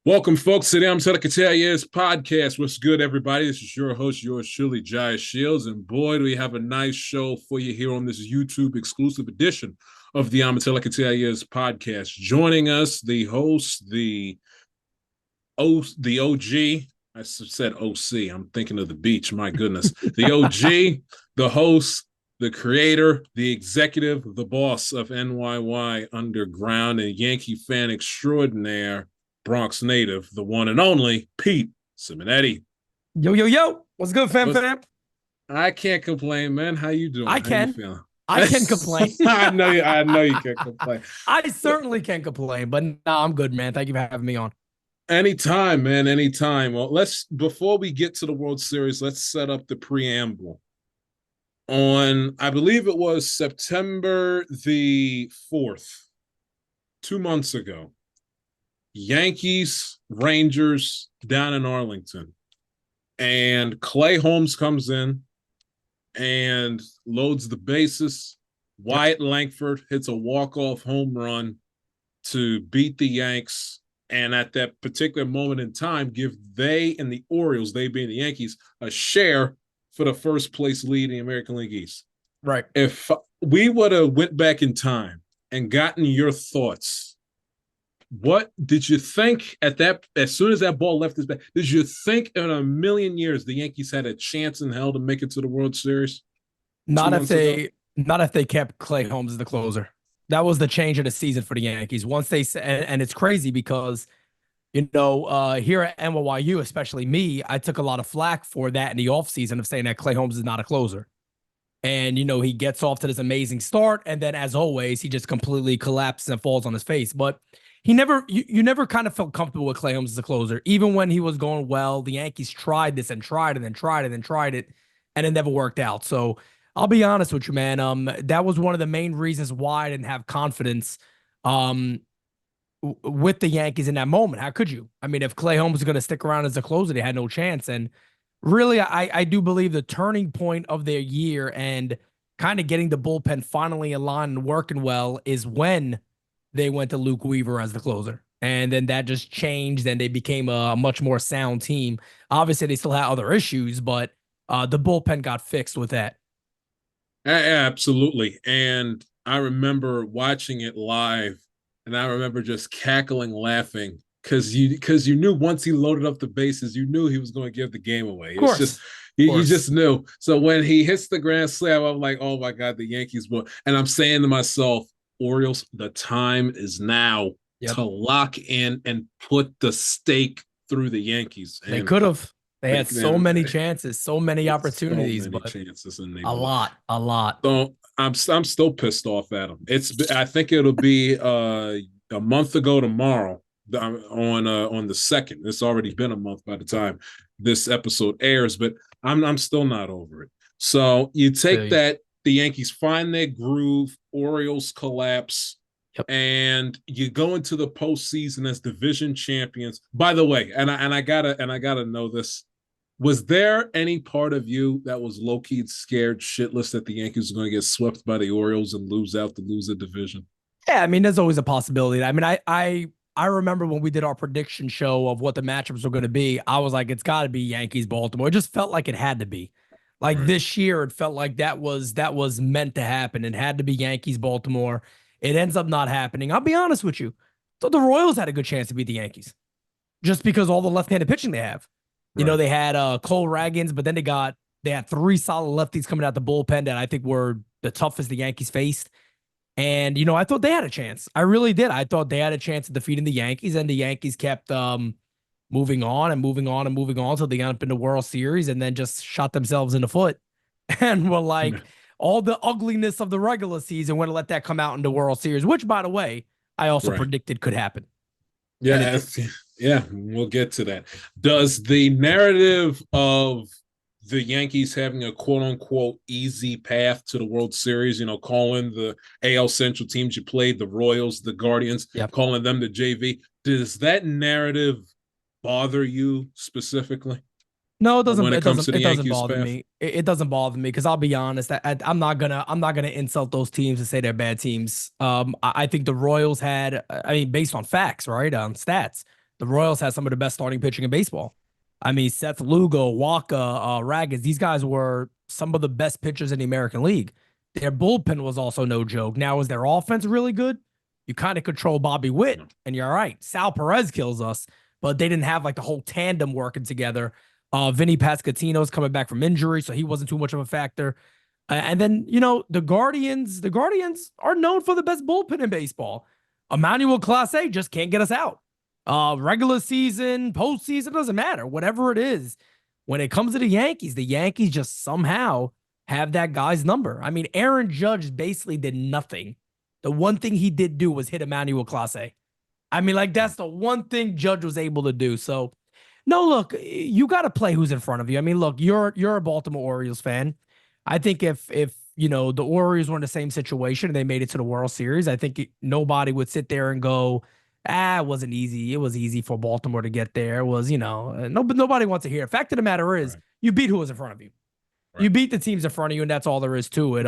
Welcome, folks, to the I'm Years podcast. What's good, everybody? This is your host, yours truly, Jai Shields. And boy, do we have a nice show for you here on this YouTube exclusive edition of the I'm Years podcast. Joining us, the host, the OG. I said OC. I'm thinking of the beach. My goodness. The OG, the host, the creator, the executive, the boss of NYY Underground, and Yankee fan extraordinaire, Bronx native, the one and only Pete Simonetti. Yo, yo, yo. What's good, fam? I can't complain, man. How you doing? I can. How you feeling? I can complain. I know you can't complain. I certainly can complain, but no, I'm good, man. Thank you for having me on. Anytime, man. Anytime. Well, before we get to the World Series, let's set up the preamble. On, I believe it was September the 4th, 2 months ago, Yankees, Rangers down in Arlington. And Clay Holmes comes in and loads the bases. Wyatt Langford hits a walk-off home run to beat the Yanks. And at that particular moment in time, give they and the Orioles, they being the Yankees, a share for the first place lead in the American League East. Right. If we would have went back in time and gotten your thoughts, what did you think at that, as soon as that ball left his bat, did you think in a million years the Yankees had a chance in hell to make it to the World Series? Not if they kept Clay Holmes as the closer. That was the change of the season for the Yankees. Once they and it's crazy because, here at NYU, especially me, I took a lot of flack for that in the offseason of saying that Clay Holmes is not a closer. And, he gets off to this amazing start. And then, as always, he just completely collapses and falls on his face. But you never kind of felt comfortable with Clay Holmes as a closer. Even when he was going well, the Yankees tried this and tried it and then tried it and then tried it, and it never worked out. So I'll be honest with you, man. That was one of the main reasons why I didn't have confidence with the Yankees in that moment. How could you? I mean, if Clay Holmes was going to stick around as a closer, they had no chance. And really, I do believe the turning point of their year and kind of getting the bullpen finally aligned and working well is when they went to Luke Weaver as the closer. And then that just changed, and they became a much more sound team. Obviously, they still had other issues, but the bullpen got fixed with that. Absolutely. And I remember watching it live, and I remember just cackling, laughing, because you knew once he loaded up the bases, you knew he was going to give the game away. It's just you just knew. So when he hits the grand slam, I'm like, oh my God, the Yankees will. And I'm saying to myself, Orioles, the time is now to lock in and put the stake through the Yankees. And they could have. They had so many chances, so many opportunities, so many but chances, and a lot. So I'm still pissed off at them. I think it'll be a month ago tomorrow on the 2nd. It's already been a month by the time this episode airs, but I'm still not over it. So you take that. The Yankees find their groove, Orioles collapse, and you go into the postseason as division champions. By the way, and I gotta know this: was there any part of you that was low-key scared shitless that the Yankees were going to get swept by the Orioles and lose the division? Yeah, I mean, there's always a possibility. I mean, I remember when we did our prediction show of what the matchups were going to be. I was like, it's got to be Yankees Baltimore. It just felt like it had to be. Like this year, it felt like that was meant to happen. It had to be Yankees, Baltimore. It ends up not happening. I'll be honest with you. So the Royals had a good chance to beat the Yankees just because all the left-handed pitching they have. They had Cole Ragans, but then they had 3 solid lefties coming out the bullpen that I think were the toughest the Yankees faced. And, I thought they had a chance. I really did. I thought they had a chance of defeating the Yankees, and the Yankees kept moving on until they got up in the World Series and then just shot themselves in the foot. And were like, all the ugliness of the regular season, want to let that come out in the World Series, which, by the way, I also predicted could happen. Yeah, we'll get to that. Does the narrative of the Yankees having a quote-unquote easy path to the World Series, calling the AL Central teams you played, the Royals, the Guardians, calling them the JV, does that narrative bother you specifically? No, it doesn't. It doesn't bother me. It doesn't bother me because I'll be honest. I'm not gonna insult those teams and say they're bad teams. I think the Royals had. I mean, based on facts, right? On stats, The Royals had some of the best starting pitching in baseball. I mean, Seth Lugo, Waka, Ragas, these guys were some of the best pitchers in the American League. Their bullpen was also no joke. Now, is their offense really good? You kind of control Bobby Witt, and you're all right. Sal Perez kills us, but they didn't have like the whole tandem working together. Vinny Pascatino's coming back from injury, so he wasn't too much of a factor. And then, the Guardians are known for the best bullpen in baseball. Emmanuel Clase just can't get us out. Regular season, postseason, doesn't matter. Whatever it is, when it comes to the Yankees just somehow have that guy's number. I mean, Aaron Judge basically did nothing. The one thing he did do was hit Emmanuel Clase. I mean, like, that's the one thing Judge was able to do. So, no, look, you got to play who's in front of you. I mean, look, you're a Baltimore Orioles fan. I think if the Orioles were in the same situation and they made it to the World Series, I think nobody would sit there and go, it wasn't easy. It was easy for Baltimore to get there. It was, nobody wants to hear it. Fact of the matter is, you beat who was in front of you. Right. You beat the teams in front of you, and that's all there is to it.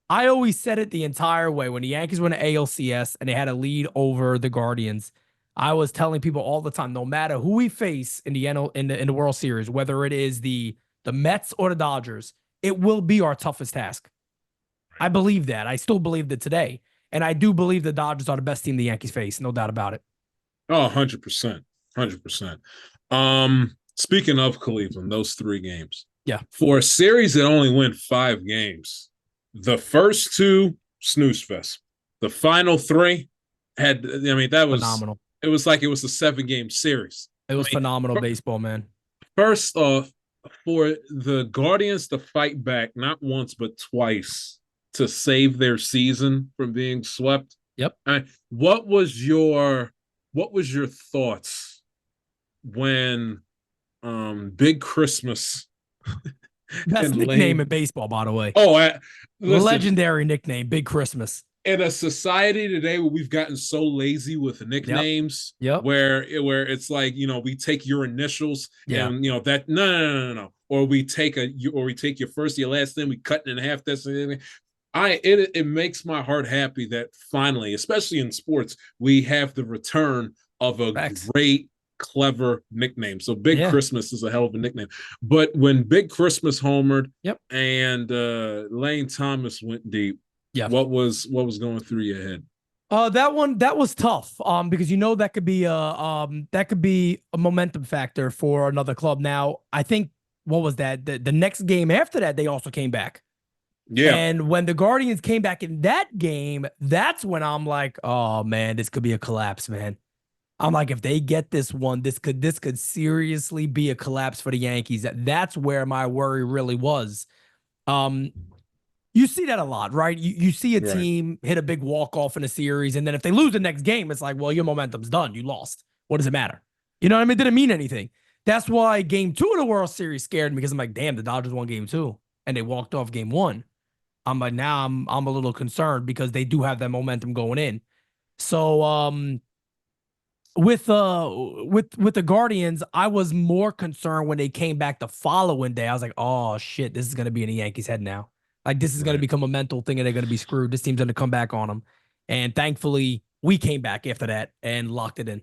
I always said it the entire way when the Yankees went to ALCS and they had a lead over the Guardians. I was telling people all the time, no matter who we face in the World Series, whether it is the Mets or the Dodgers, it will be our toughest task. I believe that. I still believe that today. And I do believe the Dodgers are the best team the Yankees face. No doubt about it. Oh, 100%. 100%. Speaking of Cleveland, those 3 games. Yeah. For a series that only went 5 games, the first 2, snooze fest. The final 3 that was phenomenal. It was like it was a 7-game series. It was phenomenal baseball, man. First off, for the Guardians to fight back not once but twice to save their season from being swept. Yep. What was your thoughts when Big Christmas best nickname in baseball, by the way. Legendary nickname, Big Christmas. In a society today where we've gotten so lazy with nicknames, where it's like, we take your initials and that no. Or we take your first, your last name, we cut it in half. It makes my heart happy that finally, especially in sports, we have the return of a great, clever nickname. So Big Christmas is a hell of a nickname. But when Big Christmas homered and Lane Thomas went deep, what was going through your head? That was tough. Because that could be a momentum factor for another club. Now, I think what was that? The next game after that, they also came back. Yeah. And when the Guardians came back in that game, that's when I'm like, oh man, this could be a collapse, man. I'm like, if they get this one, this could seriously be a collapse for the Yankees. That's where my worry really was. You see that a lot, right? You see a team hit a big walk-off in a series, and then if they lose the next game, it's like, well, your momentum's done. You lost. What does it matter? You know what I mean? It didn't mean anything. That's why game 2 of the World Series scared me, because I'm like, damn, the Dodgers won game 2, and they walked off game 1. I'm like, now I'm a little concerned because they do have that momentum going in. So with the Guardians, I was more concerned when they came back the following day. I was like, oh shit, this is gonna be in the Yankees' head now. Like, this is gonna become a mental thing, and they're gonna be screwed. This team's gonna come back on them. And thankfully, we came back after that and locked it in.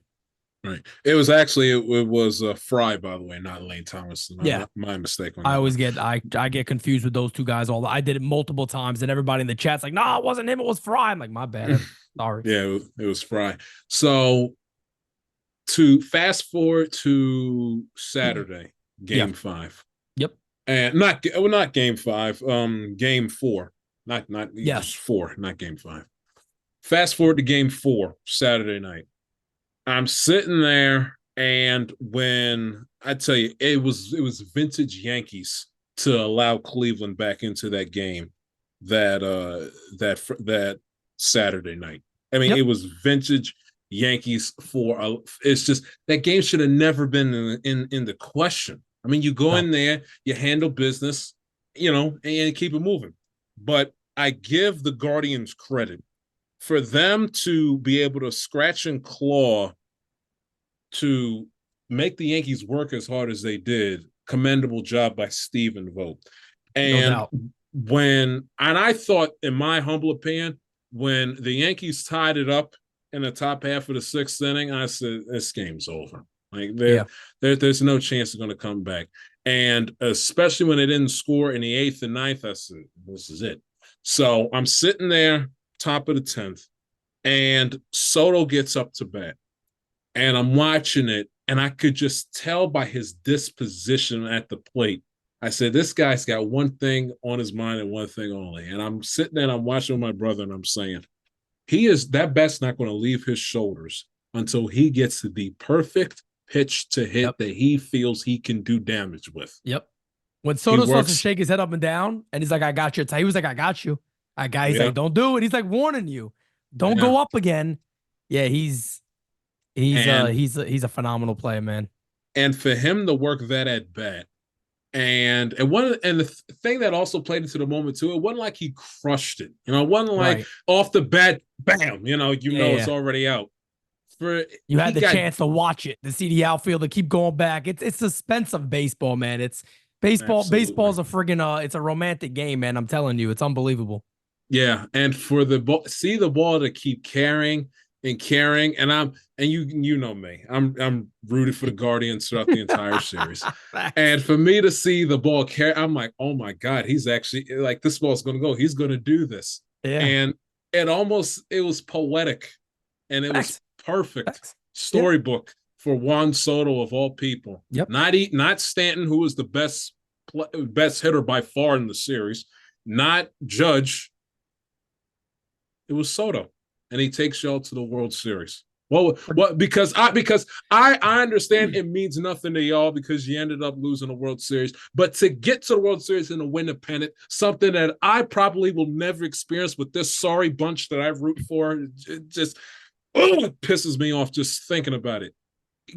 Right. It was actually it was Fry, by the way, not Lane Thomas. My mistake on that. I always get confused with those two guys. I did it multiple times, and everybody in the chat's like, "No, it wasn't him. It was Fry." I'm like, "My bad. Sorry." Yeah, it was Fry. So to fast forward to Saturday, game 5. Yep. And not game 5, game 4. Not just 4, not game 5. Fast forward to game 4, Saturday night. I'm sitting there, and when I tell you, it was vintage Yankees to allow Cleveland back into that game that Saturday night. I mean, it was vintage Yankees it's just that game should have never been in the question. I mean, you go in there, you handle business, and keep it moving. But I give the Guardians credit for them to be able to scratch and claw to make the Yankees work as hard as they did. Commendable job by Stephen Vogt. And I thought, in my humble opinion, when the Yankees tied it up in the top half of the sixth inning, I said, this game's over. Like Yeah. there's no chance they're going to come back. And especially when they didn't score in the eighth and ninth, I said, this is it. So I'm sitting there, top of the 10th, and Soto gets up to bat. And I'm watching it, and I could just tell by his disposition at the plate. I said, this guy's got one thing on his mind and one thing only. And I'm sitting there and I'm watching with my brother, and I'm saying, that bat's not going to leave his shoulders until he gets the perfect pitch to hit Yep. that he feels he can do damage with. Yep. When Soto starts to shake his head up and down, and he's like, I got you. He was like, I got you. He's like, don't do it. He's like warning you. Don't go up again. Yeah, he's a phenomenal player, man. And for him to work that at bat, and the thing that also played into the moment too, it wasn't like he crushed it. It wasn't like off the bat, bam, it's already out. You had the chance to watch it, to see the outfield, to keep going back. It's suspense of baseball, man. It's baseball. Absolutely. Baseball's a friggin' it's a romantic game, man. I'm telling you, it's unbelievable. Yeah, and for the ball, see the ball to keep carrying, and you know me, I'm rooted for the Guardians throughout the entire series, and for me to see the ball carry, I'm like, oh my God, he's actually like, this ball's going to go, he's going to do this, and it was poetic, and it was perfect storybook for Juan Soto of all people. Yep. Not Stanton, who was the best hitter by far in the series, not Judge. It was Soto, and he takes y'all to the World Series. Well, because I understand it means nothing to y'all because you ended up losing the World Series, but to get to the World Series and to win the pennant, something that I probably will never experience with this sorry bunch that I root for, it just pisses me off just thinking about it.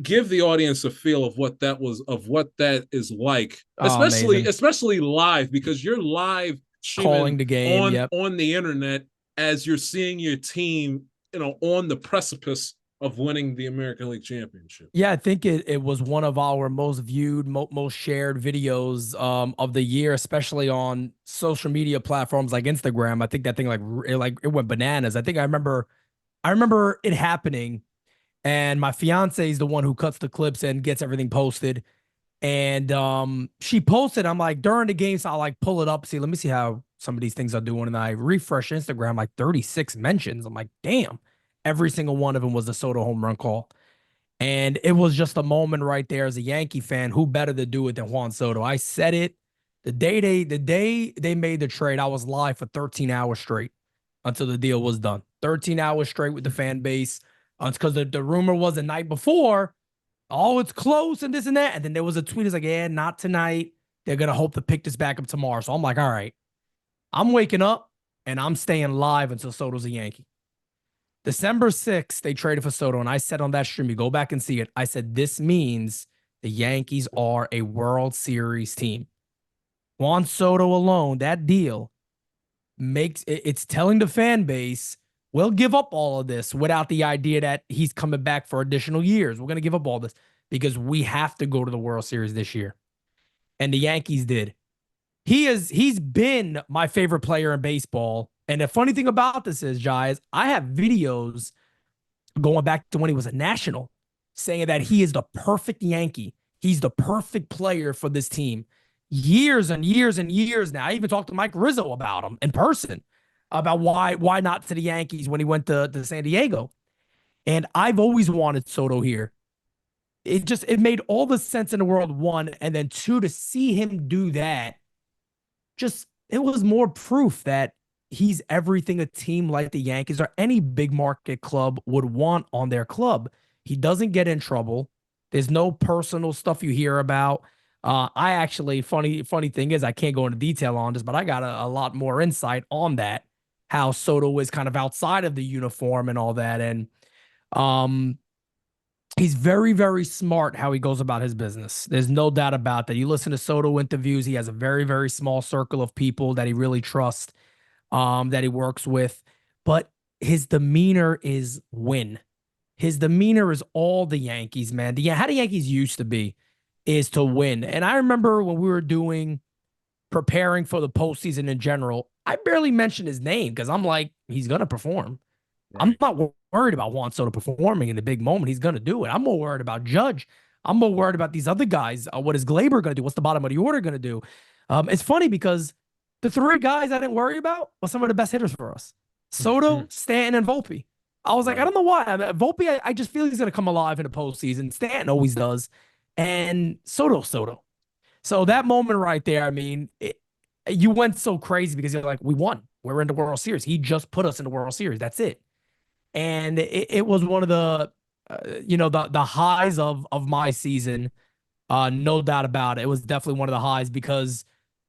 Give the audience a feel of what that is like, especially live, because you're live calling the game on the internet as you're seeing your team, on the precipice of winning the American League Championship. Yeah, I think it was one of our most viewed, most shared videos of the year, especially on social media platforms like Instagram. I think that thing it went bananas. I remember it happening, and my fiance is the one who cuts the clips and gets everything posted. And she posted, I'm like, during the game, so I'll like pull it up, let me see how some of these things are doing. And I refresh Instagram, like 36 mentions. I'm like, damn, every single one of them was a Soto home run call. And it was just a moment right there as a Yankee fan. Who better to do it than Juan Soto? I said it the day they made the trade. I was live for 13 hours straight until the deal was done. 13 hours straight with the fan base. Because the rumor was the night before, oh, it's close and this and that. And then there was a tweet. It's like, yeah, not tonight. They're going to hope to pick this back up tomorrow. So I'm like, all right, I'm waking up and I'm staying live until Soto's a Yankee. December 6th, they traded for Soto. And I said on that stream, you go back and see it. I said, this means the Yankees are a World Series team. Juan Soto alone, that deal it's telling the fan base, we'll give up all of this without the idea that he's coming back for additional years. We're going to give up all this because we have to go to the World Series this year. And the Yankees did. He's been my favorite player in baseball. And the funny thing about this is, Jai, I have videos going back to when he was a National saying that he is the perfect Yankee. He's the perfect player for this team. Years and years and years now. I even talked to Mike Rizzo about him in person, about why not to the Yankees when he went to San Diego. And I've always wanted Soto here. It made all the sense in the world, one, and then two, to see him do that, it was more proof that he's everything a team like the Yankees or any big market club would want on their club. He doesn't get in trouble. There's no personal stuff you hear about. I actually, funny thing is, I can't go into detail on this, but I got a lot more insight on that, how Soto is kind of outside of the uniform and all that. And he's very, very smart how he goes about his business. There's no doubt about that. You listen to Soto interviews, he has a very, very small circle of people that he really trusts, that he works with. But his demeanor is win. His demeanor is all the Yankees, man. How the Yankees used to be is to win. And I remember when we were preparing for the postseason in general, I barely mentioned his name because I'm like, he's going to perform. I'm Right. not worried about Juan Soto performing in the big moment. He's going to do it. I'm more worried about Judge. I'm more worried about these other guys. What is Glaber going to do? What's the bottom of the order going to do? It's funny because the three guys I didn't worry about were some of the best hitters for us: Soto, Stanton, and Volpe. I was like, I Right. don't know why. I mean, Volpe, I just feel he's going to come alive in the postseason. Stanton always does, and Soto. So that moment right there, I mean, you went so crazy because you're like, we won. We're in the World Series. He just put us in the World Series. That's it. And it was one of the highs of my season. No doubt about it. It was definitely one of the highs because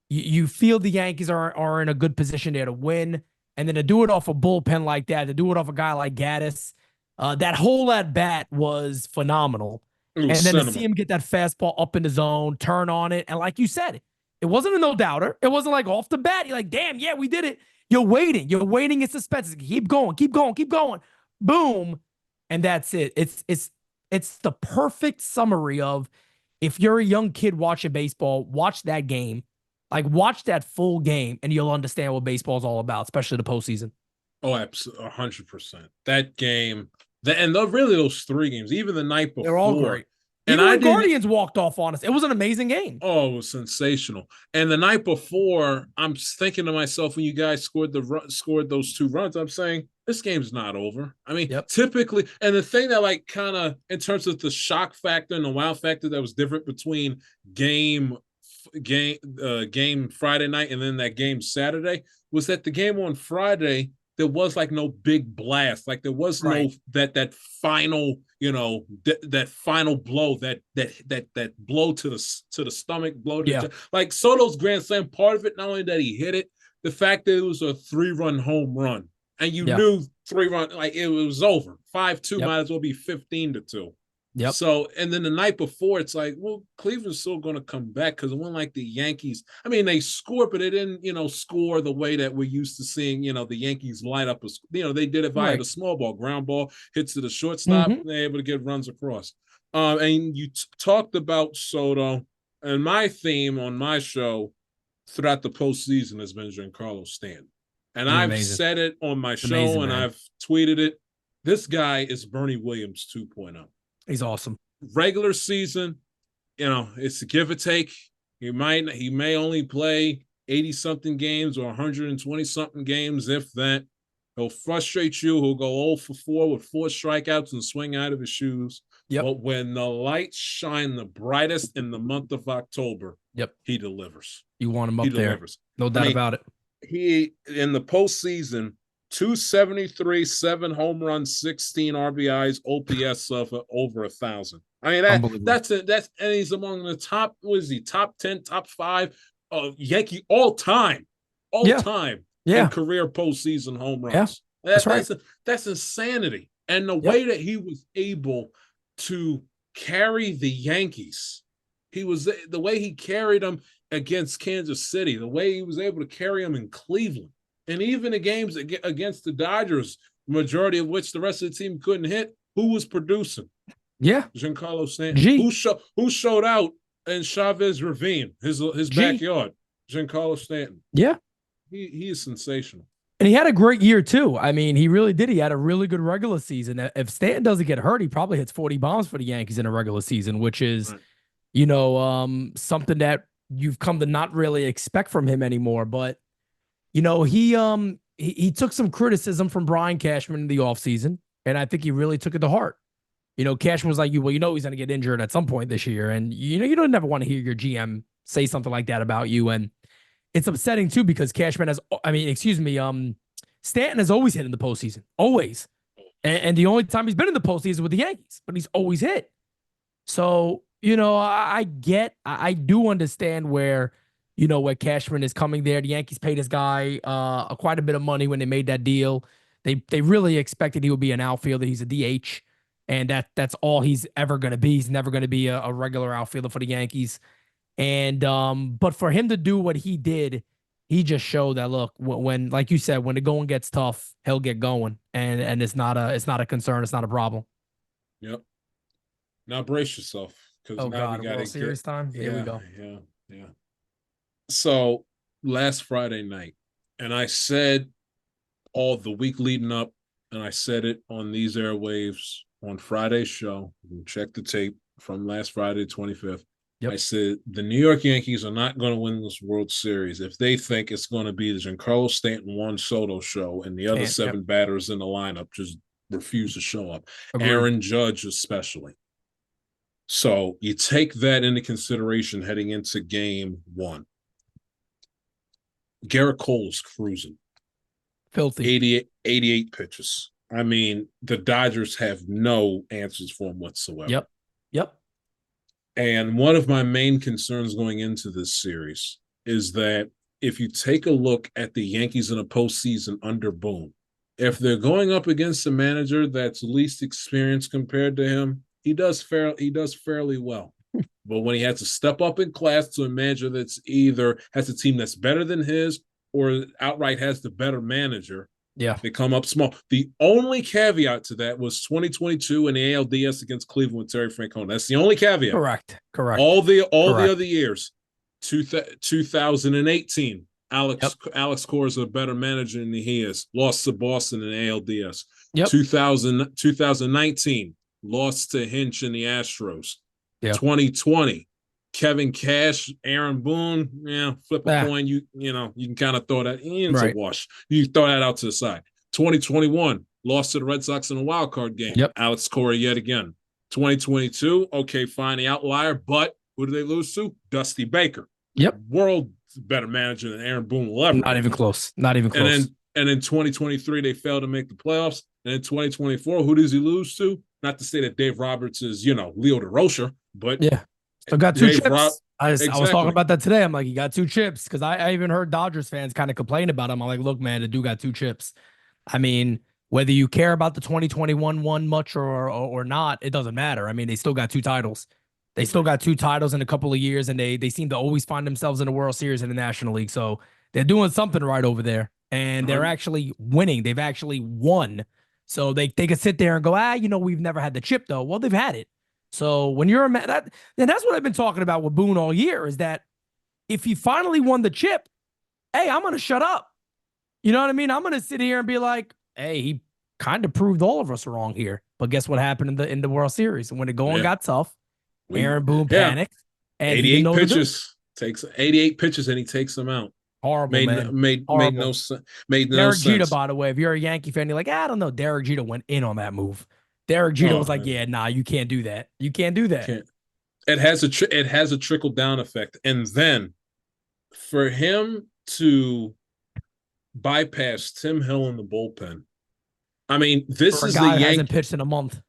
you feel the Yankees are in a good position there to win, and then to do it off a bullpen like that, to do it off a guy like Gaddis, that whole at bat was phenomenal. It was And then to see cinema. him get that fastball up in the zone, turn on it, and like you said, it wasn't a no doubter. It wasn't like off the bat. You're like, damn, yeah, we did it. You're waiting in suspense. Keep going, keep going, keep going. Boom, and that's it. It's the perfect summary of if you're a young kid watching baseball, watch that game, like watch that full game, and you'll understand what baseball is all about, especially the postseason. Oh, absolutely, 100%. That game, and really those three games, even the night They're all before, great. and Even I when didn't. Guardians walked off on us, it was an amazing game. Oh, it was sensational. And the night before, I'm thinking to myself when you guys scored those two runs, I'm saying this game's not over. I mean, Yep. typically, and the thing that like kind of in terms of the shock factor and the wow factor that was different between game game Friday night and then that game Saturday was that the game on Friday there was like no big blast, like there was Right. no that final that final blow that blow to the stomach, blow to Yeah. the like Soto's grand slam. Part of it, not only that he hit it, the fact that it was a 3-run home run, and you Yeah. knew 3-run like it was over 5-2 Yep. might as well be 15-2. Yep. So, and then the night before, it's like, well, Cleveland's still going to come back because it wasn't like the Yankees. I mean, they scored, but they didn't, score the way that we're used to seeing, the Yankees light up. They did it via Right. the small ball, ground ball, hits to the shortstop, Mm-hmm. they're able to get runs across. And you talked about Soto, and my theme on my show throughout the postseason has been Giancarlo Stanton. And Been I've amazing. said it on my show Amazing, and man. I've tweeted it. This guy is Bernie Williams 2.0. He's awesome. Regular season, it's a give or take. He may only play 80 something games or 120 something games, if that. He'll frustrate you. He'll go 0 for 4 with 4 strikeouts and swing out of his shoes. Yep. But when the lights shine the brightest in the month of October, Yep. he delivers. You want him He up there. delivers. No I doubt mean, about it. he in the postseason, 273, 7 home runs, 16 RBIs, OPS of over 1,000. I mean Unbelievable. and he's among the top. What is he? Top 10, top 5 Yankee all time Yeah. in Yeah. career postseason home Yeah. runs. That's right. That's insanity. And the Yep. way that he was able to carry the Yankees, the way he carried them against Kansas City, the way he was able to carry them in Cleveland, and even the games against the Dodgers, majority of which the rest of the team couldn't hit. Who was producing? Yeah. Giancarlo Stanton. G. Who showed out in Chavez Ravine, his G. backyard? Giancarlo Stanton. Yeah. He is sensational. And he had a great year too. I mean, he really did. He had a really good regular season. If Stanton doesn't get hurt, he probably hits 40 bombs for the Yankees in a regular season, which is, Right. something that you've come to not really expect from him anymore. But he took some criticism from Brian Cashman in the offseason, and I think he really took it to heart. Cashman was like, he's going to get injured at some point this year, and you don't never want to hear your GM say something like that about you, and it's upsetting too because Stanton has always hit in the postseason, always, and the only time he's been in the postseason is with the Yankees, but he's always hit. So I do understand where Cashman is coming there. The Yankees paid this guy quite a bit of money when they made that deal. They really expected he would be an outfielder. He's a DH, and that's all he's ever going to be. He's never going to be a regular outfielder for the Yankees. And but for him to do what he did, he just showed that look, when like you said, when the going gets tough, he'll get going, and it's not a concern. It's not a problem. Yep. Now brace yourself because Oh now we God, got to World get. Series time. Here we Yeah, go. yeah, yeah. So last Friday night, and I said all the week leading up, and I said it on these airwaves on Friday's show. Check the tape from last Friday, 25th. Yep. I said the New York Yankees are not going to win this World Series if they think it's going to be the Giancarlo Stanton Juan Soto show and the other seven batters in the lineup just refuse to show up. Agreed. Aaron Judge especially. So you take that into consideration heading into game one. Garrett Cole is cruising. Filthy. 88 pitches. I mean, the Dodgers have no answers for him whatsoever. Yep. And one of my main concerns going into this series is that if you take a look at the Yankees in a postseason under Boone, if they're going up against a manager that's least experienced compared to him, he does fairly well. But when he has to step up in class to a manager that's either has a team that's better than his or outright has the better manager, they come up small. The only caveat to that was 2022 in the ALDS against Cleveland with Terry Francona. That's the only caveat. Correct. All the other years, 2018, Alex Cora is a better manager than he is. Lost to Boston in ALDS. 2019, lost to Hinch and the Astros. 2020, Kevin Cash, Aaron Boone, flip a coin. You can kind of throw that in. It's a wash. You throw that out to the side. 2021, lost to the Red Sox in a wild card game. Alex Cora yet again. 2022, okay, fine, the outlier, but who do they lose to? Dusty Baker. World better manager than Aaron Boone will ever. Not even close. Not even close. And in 2023, they failed to make the playoffs. And in 2024, who does he lose to? Not to say that Dave Roberts is, Leo DeRocher, but still got two chips. I was talking about that today. I'm like, he got two chips because I even heard Dodgers fans kind of complain about him. I'm like, look, man, the dude got two chips. I mean, whether you care about the 2021 one much or not, it doesn't matter. I mean, they still got two titles. They still got two titles in a couple of years, and they seem to always find themselves in the World Series in the National League. So they're doing something right over there, and they're actually winning. They've actually won. So they could sit there and go, we've never had the chip, though. Well, they've had it. So when you're then that's what I've been talking about with Boone all year is that if he finally won the chip, hey, I'm going to shut up. You know what I mean? I'm going to sit here and be like, hey, he kind of proved all of us wrong here. But guess what happened in the World Series? And when the going got tough, Aaron Boone panicked. And 88 pitches. Takes 88 pitches and he takes them out. Horrible, man. Made no sense. Derek Jeter, by the way, if you're a Yankee fan, you're like, I don't know. Derek Jeter went in on that move. Derek Jeter was like, you can't do that. You can't do that. It has a trickle down effect. And then for him to bypass Tim Hill in the bullpen, I mean, this is the Yankee hasn't pitched in a month.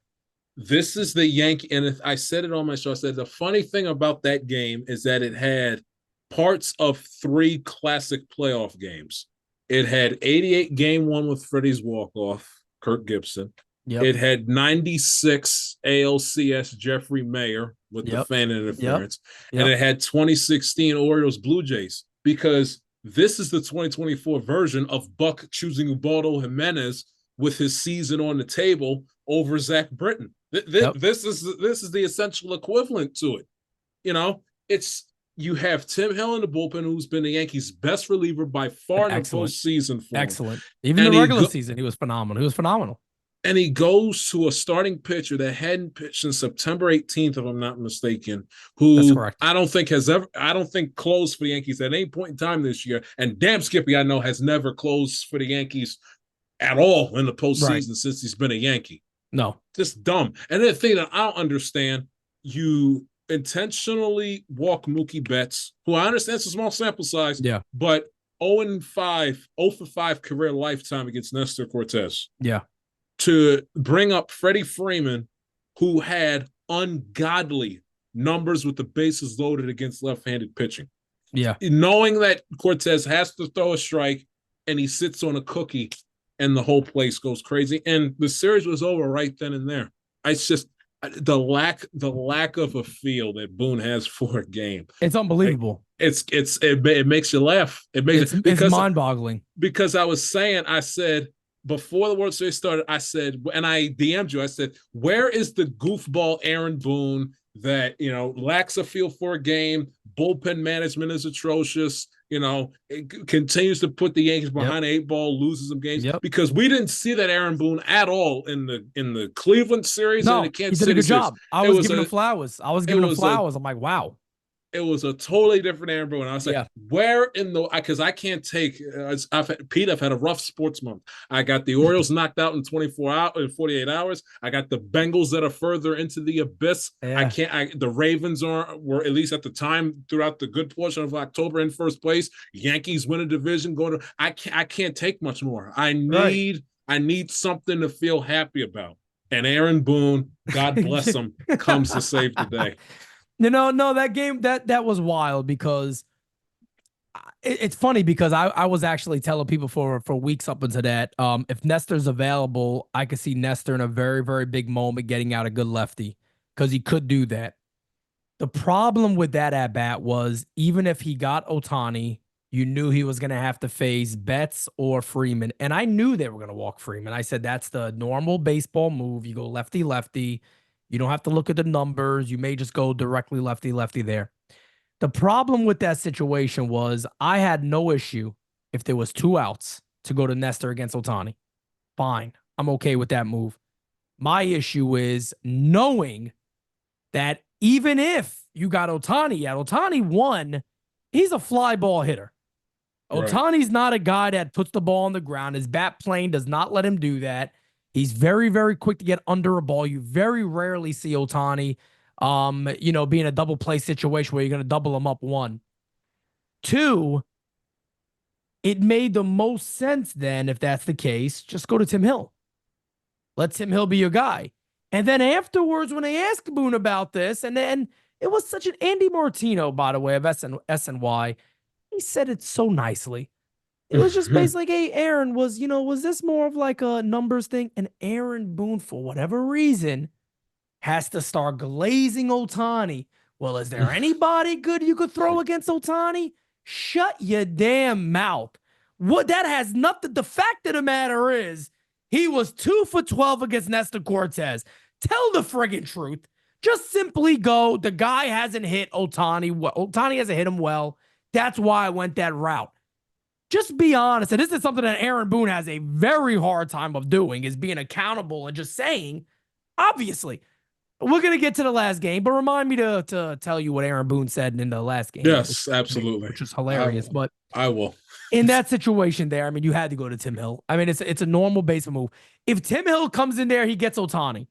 This is the Yankee, and if I said it on my show, I said the funny thing about that game is that it had parts of three classic playoff games. It had 88 game one with Freddie's walk-off, Kirk Gibson. It had 96 ALCS Jeffrey Mayer with the fan interference. And it had 2016 Orioles Blue Jays, because this is the 2024 version of Buck choosing Ubaldo Jimenez with his season on the table over Zach Britton. This is the essential equivalent to it. You have Tim Hill in the bullpen, who's been the Yankees' best reliever by far in the postseason for him. Excellent. Even the regular season, he was phenomenal. And he goes to a starting pitcher that hadn't pitched since September 18th, if I'm not mistaken, who I don't think closed for the Yankees at any point in time this year. And damn Skippy, I know, has never closed for the Yankees at all in the postseason since he's been a Yankee. No. Just dumb. And the thing that I don't understand, you intentionally walk Mookie Betts, who I understand it's a small sample size, but 0 for 5 career lifetime against Nestor Cortez. To bring up Freddie Freeman, who had ungodly numbers with the bases loaded against left-handed pitching. Knowing that Cortez has to throw a strike and he sits on a cookie and the whole place goes crazy. And the series was over right then and there. It's just the lack of a feel that Boone has for a game. It's unbelievable. It makes you laugh. It's mind-boggling. Because I said, before the World Series started, I said, and I DM'd you, I said, where is the goofball Aaron Boone that, lacks a feel for a game, bullpen management is atrocious. It continues to put the Yankees Yep. behind the 8 ball, loses some games Yep. because we didn't see that Aaron Boone at all in the Cleveland series and in the No, he Kansas did a City good series. job. I It was was giving him a flowers. I was it giving him was a flowers. I'm like, wow. it was a totally different Aaron Boone. I was like, Yeah. where in the because I can't take I've had a rough sports month. I got the Orioles knocked out in 24 hours in 48 hours. I got the Bengals that are further into the abyss. Yeah. The Ravens were at least at the time throughout the good portion of October in first place. Yankees win a division going to I can't take much more. Right. I need something to feel happy about. And Aaron Boone, God bless him, comes to save the day. No, that game that was wild because it's funny because I was actually telling people for weeks up into that. If Nestor's available, I could see Nestor in a very, very big moment getting out a good lefty because he could do that. The problem with that at bat was even if he got Ohtani, you knew he was going to have to face Betts or Freeman. And I knew they were going to walk Freeman. I said, that's the normal baseball move. You go lefty, lefty. You don't have to look at the numbers. You may just go directly lefty, lefty there. The problem with that situation was I had no issue if there was 2 outs to go to Nestor against Ohtani. Fine. I'm okay with that move. My issue is knowing that even if you got Ohtani at Ohtani 1, he's a fly ball hitter. Right. Ohtani's not a guy that puts the ball on the ground. His bat plane does not let him do that. He's very, very quick to get under a ball. You very rarely see Ohtani, being a double play situation where you're going to double him up 1. 2, it made the most sense then, if that's the case, just go to Tim Hill. Let Tim Hill be your guy. And then afterwards, when they asked Boone about this, and then it was such an Andy Martino, by the way, of SNY, he said it so nicely. It was just basically, hey, Aaron, was this more of like a numbers thing? And Aaron Boone, for whatever reason, has to start glazing Ohtani. Well, is there anybody good you could throw against Ohtani? Shut your damn mouth. What that has nothing. The fact of the matter is, he was 2 for 12 against Nestor Cortez. Tell the friggin' truth. Just simply go, the guy hasn't hit Ohtani. Ohtani hasn't hit him well. That's why I went that route. Just be honest. And this is something that Aaron Boone has a very hard time of doing, is being accountable and just saying, obviously, we're going to get to the last game, but remind me to tell you what Aaron Boone said in the last game. Yes, absolutely. Which is hilarious. But I will. In that situation there, I mean, you had to go to Tim Hill. I mean, it's a normal baseball move. If Tim Hill comes in there, he gets Ohtani.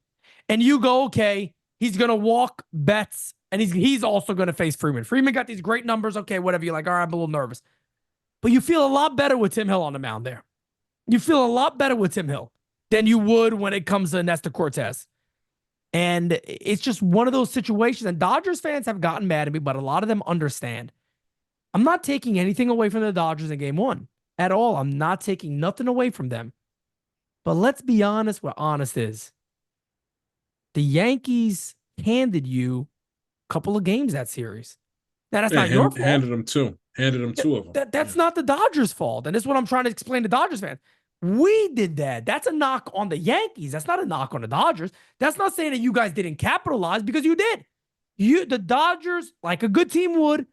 And you go, okay, he's going to walk Betts, and he's also going to face Freeman. Freeman got these great numbers. Okay, whatever. You're like, all right, I'm a little nervous. But you feel a lot better with Tim Hill on the mound there. You feel a lot better with Tim Hill than you would when it comes to Nestor Cortez. And it's just one of those situations. And Dodgers fans have gotten mad at me, but a lot of them understand. I'm not taking anything away from the Dodgers in game 1 at all. I'm not taking nothing away from them. But let's be honest where honest is. The Yankees handed you a couple of games that series. Now, that's not your fault. Handed them 2. Handed them 2 of them. That's not the Dodgers' fault. And this is what I'm trying to explain to Dodgers fans. We did that. That's a knock on the Yankees. That's not a knock on the Dodgers. That's not saying that you guys didn't capitalize, because you did. The Dodgers, like a good team would,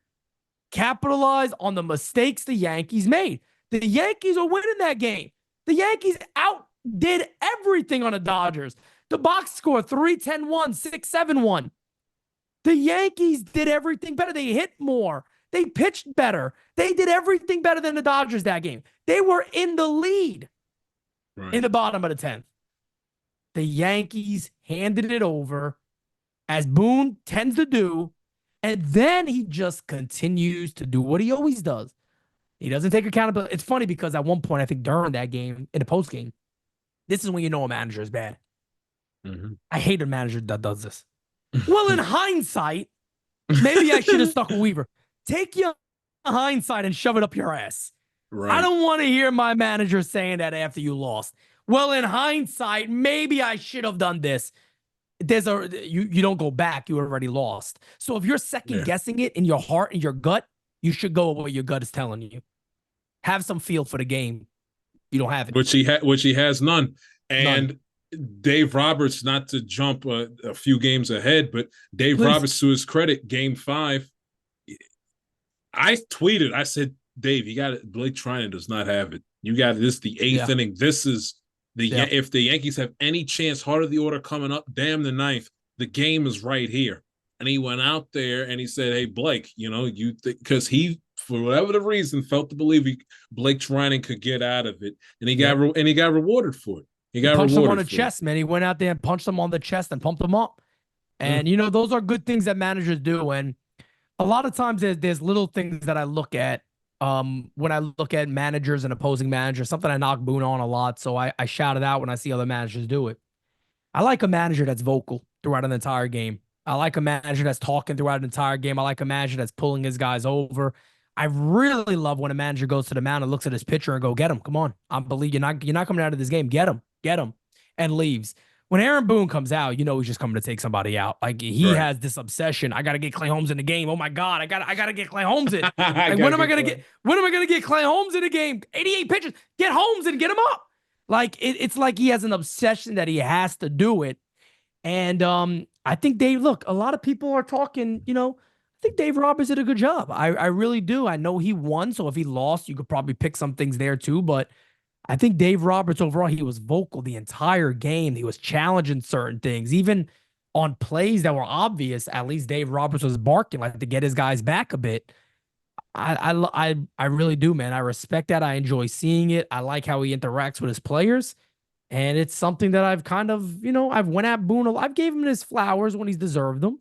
capitalize on the mistakes the Yankees made. The Yankees are winning that game. The Yankees outdid everything on the Dodgers. The box score 3-10-1, 6-7-1. The Yankees did everything better. They hit more. They pitched better. They did everything better than the Dodgers that game. They were in the lead in the bottom of the 10th. The Yankees handed it over, as Boone tends to do, and then he just continues to do what he always does. He doesn't take accountability. It's funny because at one point, I think during that game, in the post game, this is when you know a manager is bad. Mm-hmm. I hate a manager that does this. Well, in hindsight, maybe I should have stuck with Weaver. Take your hindsight and shove it up your ass. Right. I don't want to hear my manager saying that after you lost. Well, in hindsight, maybe I should have done this. You don't go back. You already lost. So if you're second guessing it in your heart and your gut, you should go with what your gut is telling you. Have some feel for the game. You don't have it. Which he has none. And Dave Roberts, not to jump a few games ahead, but Dave Roberts, to his credit, game 5, I tweeted, I said, Dave, you got it. Blake Trinan does not have it. You got this the eighth Yeah. inning. This is Yeah. if the Yankees have any chance, heart of the order coming up, damn the ninth. The game is right here. And he went out there and he said, "Hey Blake, you because he for whatever the reason felt to believe Blake Trinan could get out of it, and Yep. he got rewarded for it. He He got punched him on rewarded the for it. chest, man. He went out there and punched him on the chest and pumped him up. Yeah. And those are good things that managers do. And a lot of times there's little things that I look at when I look at managers and opposing managers, something I knock Boone on a lot. So I shout it out when I see other managers do it. I like a manager that's vocal throughout an entire game. I like a manager that's talking throughout an entire game. I like a manager that's pulling his guys over. I really love when a manager goes to the mound and looks at his pitcher and go, "Get him, come on! I believe you're not coming out of this game. Get him," and leaves. When Aaron Boone comes out, he's just coming to take somebody out. Like he Right. has this obsession. I got to get Clay Holmes in the game. Oh my God, I gotta get Clay Holmes in. I Like gotta when am I get gonna Clay. get when am I gonna get Clay Holmes in the game? 88 pitches. Get Holmes and get him up. Like it's like he has an obsession that he has to do it. And I think Dave, look, a lot of people are talking, I think Dave Roberts did a good job. I really do. I know he won. So if he lost, you could probably pick some things there too. But I think Dave Roberts overall, he was vocal the entire game. He was challenging certain things, even on plays that were obvious. At least Dave Roberts was barking like to get his guys back a bit. I really do, man. I respect that. I enjoy seeing it. I like how he interacts with his players. And it's something that I've kind of, I've went at Boone. I've gave him his flowers when he's deserved them.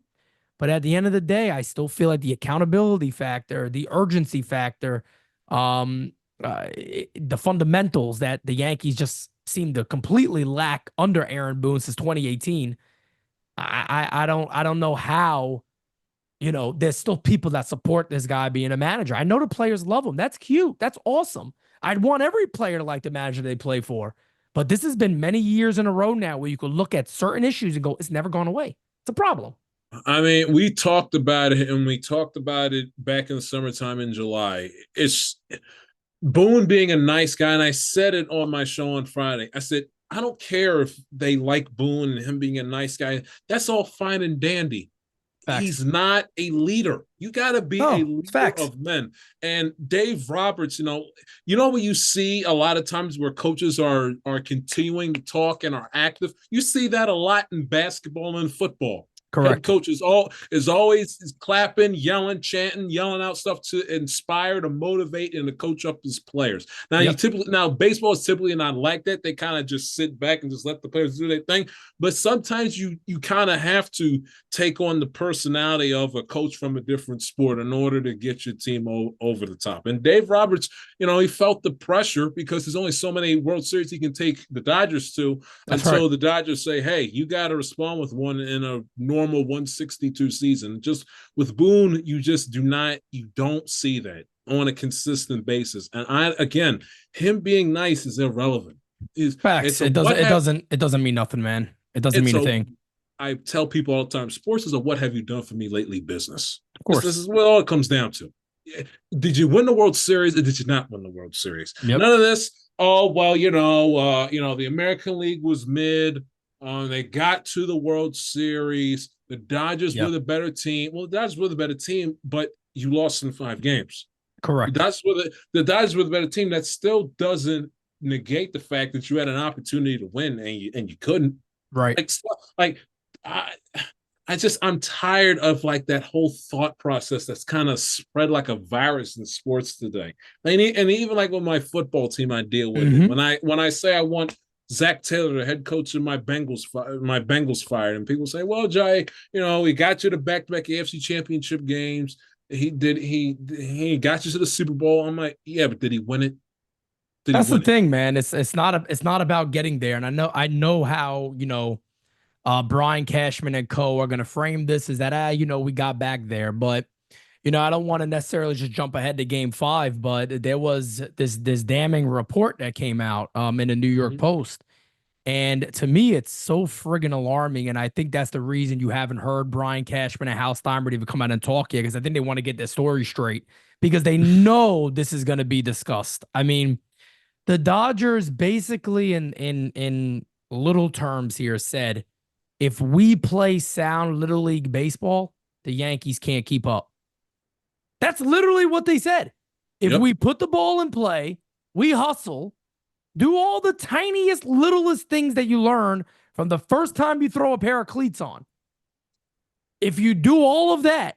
But at the end of the day, I still feel like the accountability factor, the urgency factor, the fundamentals that the Yankees just seem to completely lack under Aaron Boone since 2018. I don't know how, there's still people that support this guy being a manager. I know the players love him. That's cute. That's awesome. I'd want every player to like the manager they play for. But this has been many years in a row now where you could look at certain issues and go, it's never gone away. It's a problem. I mean, we talked about it, and we talked about it back in the summertime in July. It's Boone being a nice guy, and I said it on my show on Friday. I said, I don't care if they like Boone and him being a nice guy. That's all fine and dandy. Facts. He's not a leader. You got to be a No, it's leader facts. of men. And Dave Roberts, what you see a lot of times where coaches are continuing to talk and are active. You see that a lot in basketball and football. Head Correct. coach is always clapping, yelling, chanting, yelling out stuff to inspire, to motivate, and to coach up his players. Yep. Now baseball is typically not like that. They kind of just sit back and just let the players do their thing. But sometimes you kind of have to take on the personality of a coach from a different sport in order to get your team over the top. And Dave Roberts, he felt the pressure because there's only so many World Series he can take the Dodgers to That's right. until the Dodgers say, "Hey, you got to respond with one in a normal 162 season." Just with Boone, you don't see that on a consistent basis. And again, him being nice is irrelevant. Facts. It's a It doesn't what it have doesn't it doesn't mean nothing, man. It doesn't it's mean a a thing. I tell people all the time, sports is a what have you done for me lately business. Of This course. is what all it comes down to. Did you win the World Series or did you not win the World Series? Yep. None of this. Oh well, the American League was mid. They got to the World Series. The Dodgers were Yep. the better team. Well, the Dodgers were the better team, but you lost in 5 games. The Correct. Dodgers were the better team. That still doesn't negate the fact that you had an opportunity to win and you couldn't. Right. Like I, I'm tired of like that whole thought process that's kind of spread like a virus in sports today. And even like with my football team, I deal with it. Mm-hmm. When I say I want Zach Taylor, the head coach of my Bengals fired, and people say, "Well, Jay, we got you to back-to-back AFC Championship games. He got you to the Super Bowl." I'm like, "Yeah, but did he win it? Did he That's the win it?" thing, man. It's not about getting there. And I know how, Brian Cashman and co are going to frame this is that, we got back there. But, I don't want to necessarily just jump ahead to game 5, but there was this damning report that came out in the New York Mhm. Post. And to me, it's so friggin' alarming. And I think that's the reason you haven't heard Brian Cashman and Hal Steinbrenner even come out and talk yet, because I think they want to get their story straight because they know this is going to be discussed. I mean, the Dodgers basically in little terms here said, if we play sound little league baseball, the Yankees can't keep up. That's literally what they said. If Yep. we put the ball in play, we hustle, do all the tiniest, littlest things that you learn from the first time you throw a pair of cleats on. If you do all of that,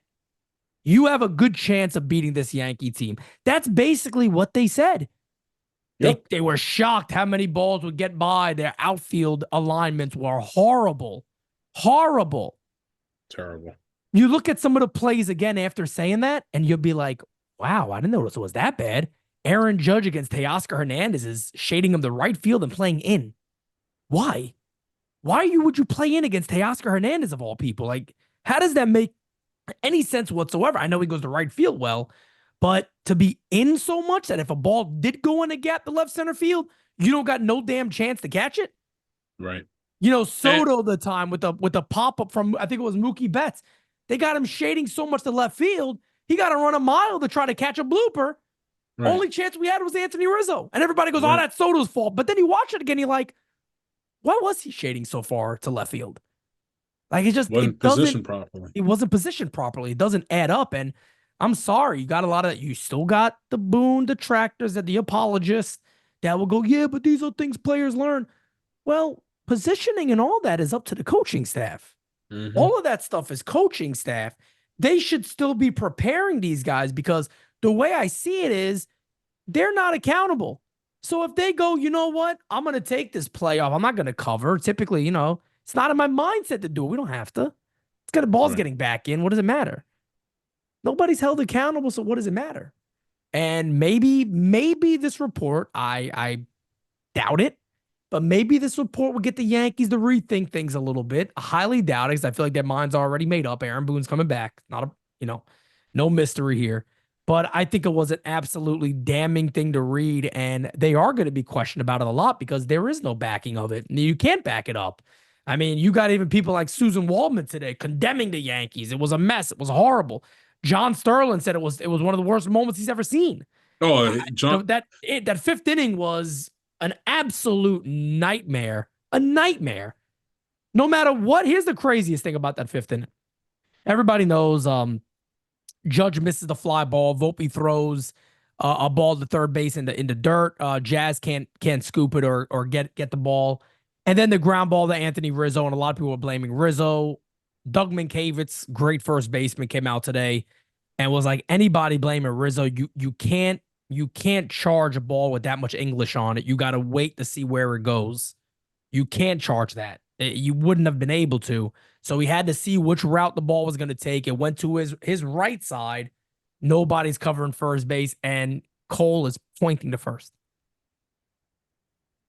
you have a good chance of beating this Yankee team. That's basically what they said. Yep. They were shocked how many balls would get by. Their outfield alignments were horrible. Horrible. Terrible. You look at some of the plays again after saying that, and you'll be like, wow, I didn't notice it was that bad. Aaron Judge against Teoscar Hernandez is shading him the right field and playing in. Why? Why would you play in against Teoscar Hernandez of all people? Like, how does that make any sense whatsoever? I know he goes to right field well, but to be in so much that if a ball did go in a gap to left center field, you don't got no damn chance to catch it. Right. You know, Soto the time with the pop up from I think it was Mookie Betts. They got him shading so much to left field, he got to run a mile to try to catch a blooper. Right. Only chance we had was Anthony Rizzo. And everybody goes, oh, that's Soto's fault. But then you watch it again, you're like, why was he shading so far to left field? Like, it just wasn't positioned properly. It wasn't positioned properly. It doesn't add up. And I'm sorry, you got a lot of, you still got the Boone detractors and the apologists that will go, yeah, but these are things players learn. Well, positioning and all that is up to the coaching staff. Mm-hmm. All of that stuff is coaching staff. They should still be preparing these guys because the way I see it is they're not accountable. So if they go, you know what, I'm going to take this playoff. I'm not going to cover. Typically, you know, it's not in my mindset to do it. We don't have to. It's got the ball's getting back in. What does it matter? Nobody's held accountable. So what does it matter? And maybe this report, I doubt it, but maybe this report will get the Yankees to rethink things a little bit. I highly doubt it because I feel like their mind's already made up. Aaron Boone's coming back. Not no mystery here. But I think it was an absolutely damning thing to read, and they are going to be questioned about it a lot because there is no backing of it. You can't back it up. I mean, you got even people like Susan Waldman today condemning the Yankees. It was a mess. It was horrible. John Sterling said it was one of the worst moments he's ever seen. Oh, John, that fifth inning was an absolute nightmare. A nightmare. No matter what, here's the craziest thing about that fifth inning. Everybody knows Judge misses the fly ball. Volpe throws a ball to third base in the dirt. Jazz can't scoop it or get the ball. And then the ground ball to Anthony Rizzo, and a lot of people were blaming Rizzo. Doug Minkiewicz, great first baseman, came out today and was like, anybody blaming Rizzo, you can't charge a ball with that much English on it. You got to wait to see where it goes. You can't charge that. You wouldn't have been able to. So he had to see which route the ball was going to take. It went to his right side. Nobody's covering first base, and Cole is pointing to first.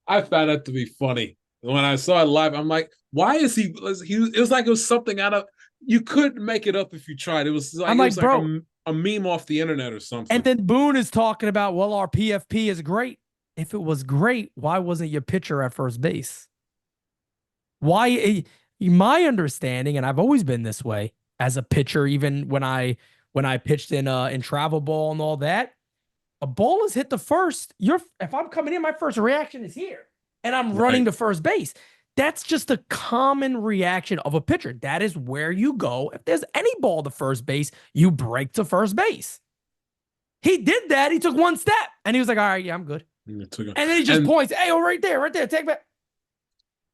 I found that to be funny. When I saw it live, I'm like, why is he? It was like it was something out of. You couldn't make it up if you tried. It was like, bro, a meme off the internet or something. And then Boone is talking about, well, our PFP is great. If it was great, why wasn't your pitcher at first base? Why? My understanding, and I've always been this way as a pitcher, even when I pitched in travel ball and all that, a ball is hit the first. If I'm coming in, my first reaction is here, and I'm running to first base. That's just a common reaction of a pitcher. That is where you go. If there's any ball to first base, you break to first base. He did that. He took one step, and he was like, all right, yeah, I'm good. And then he just points, hey, right there, take back.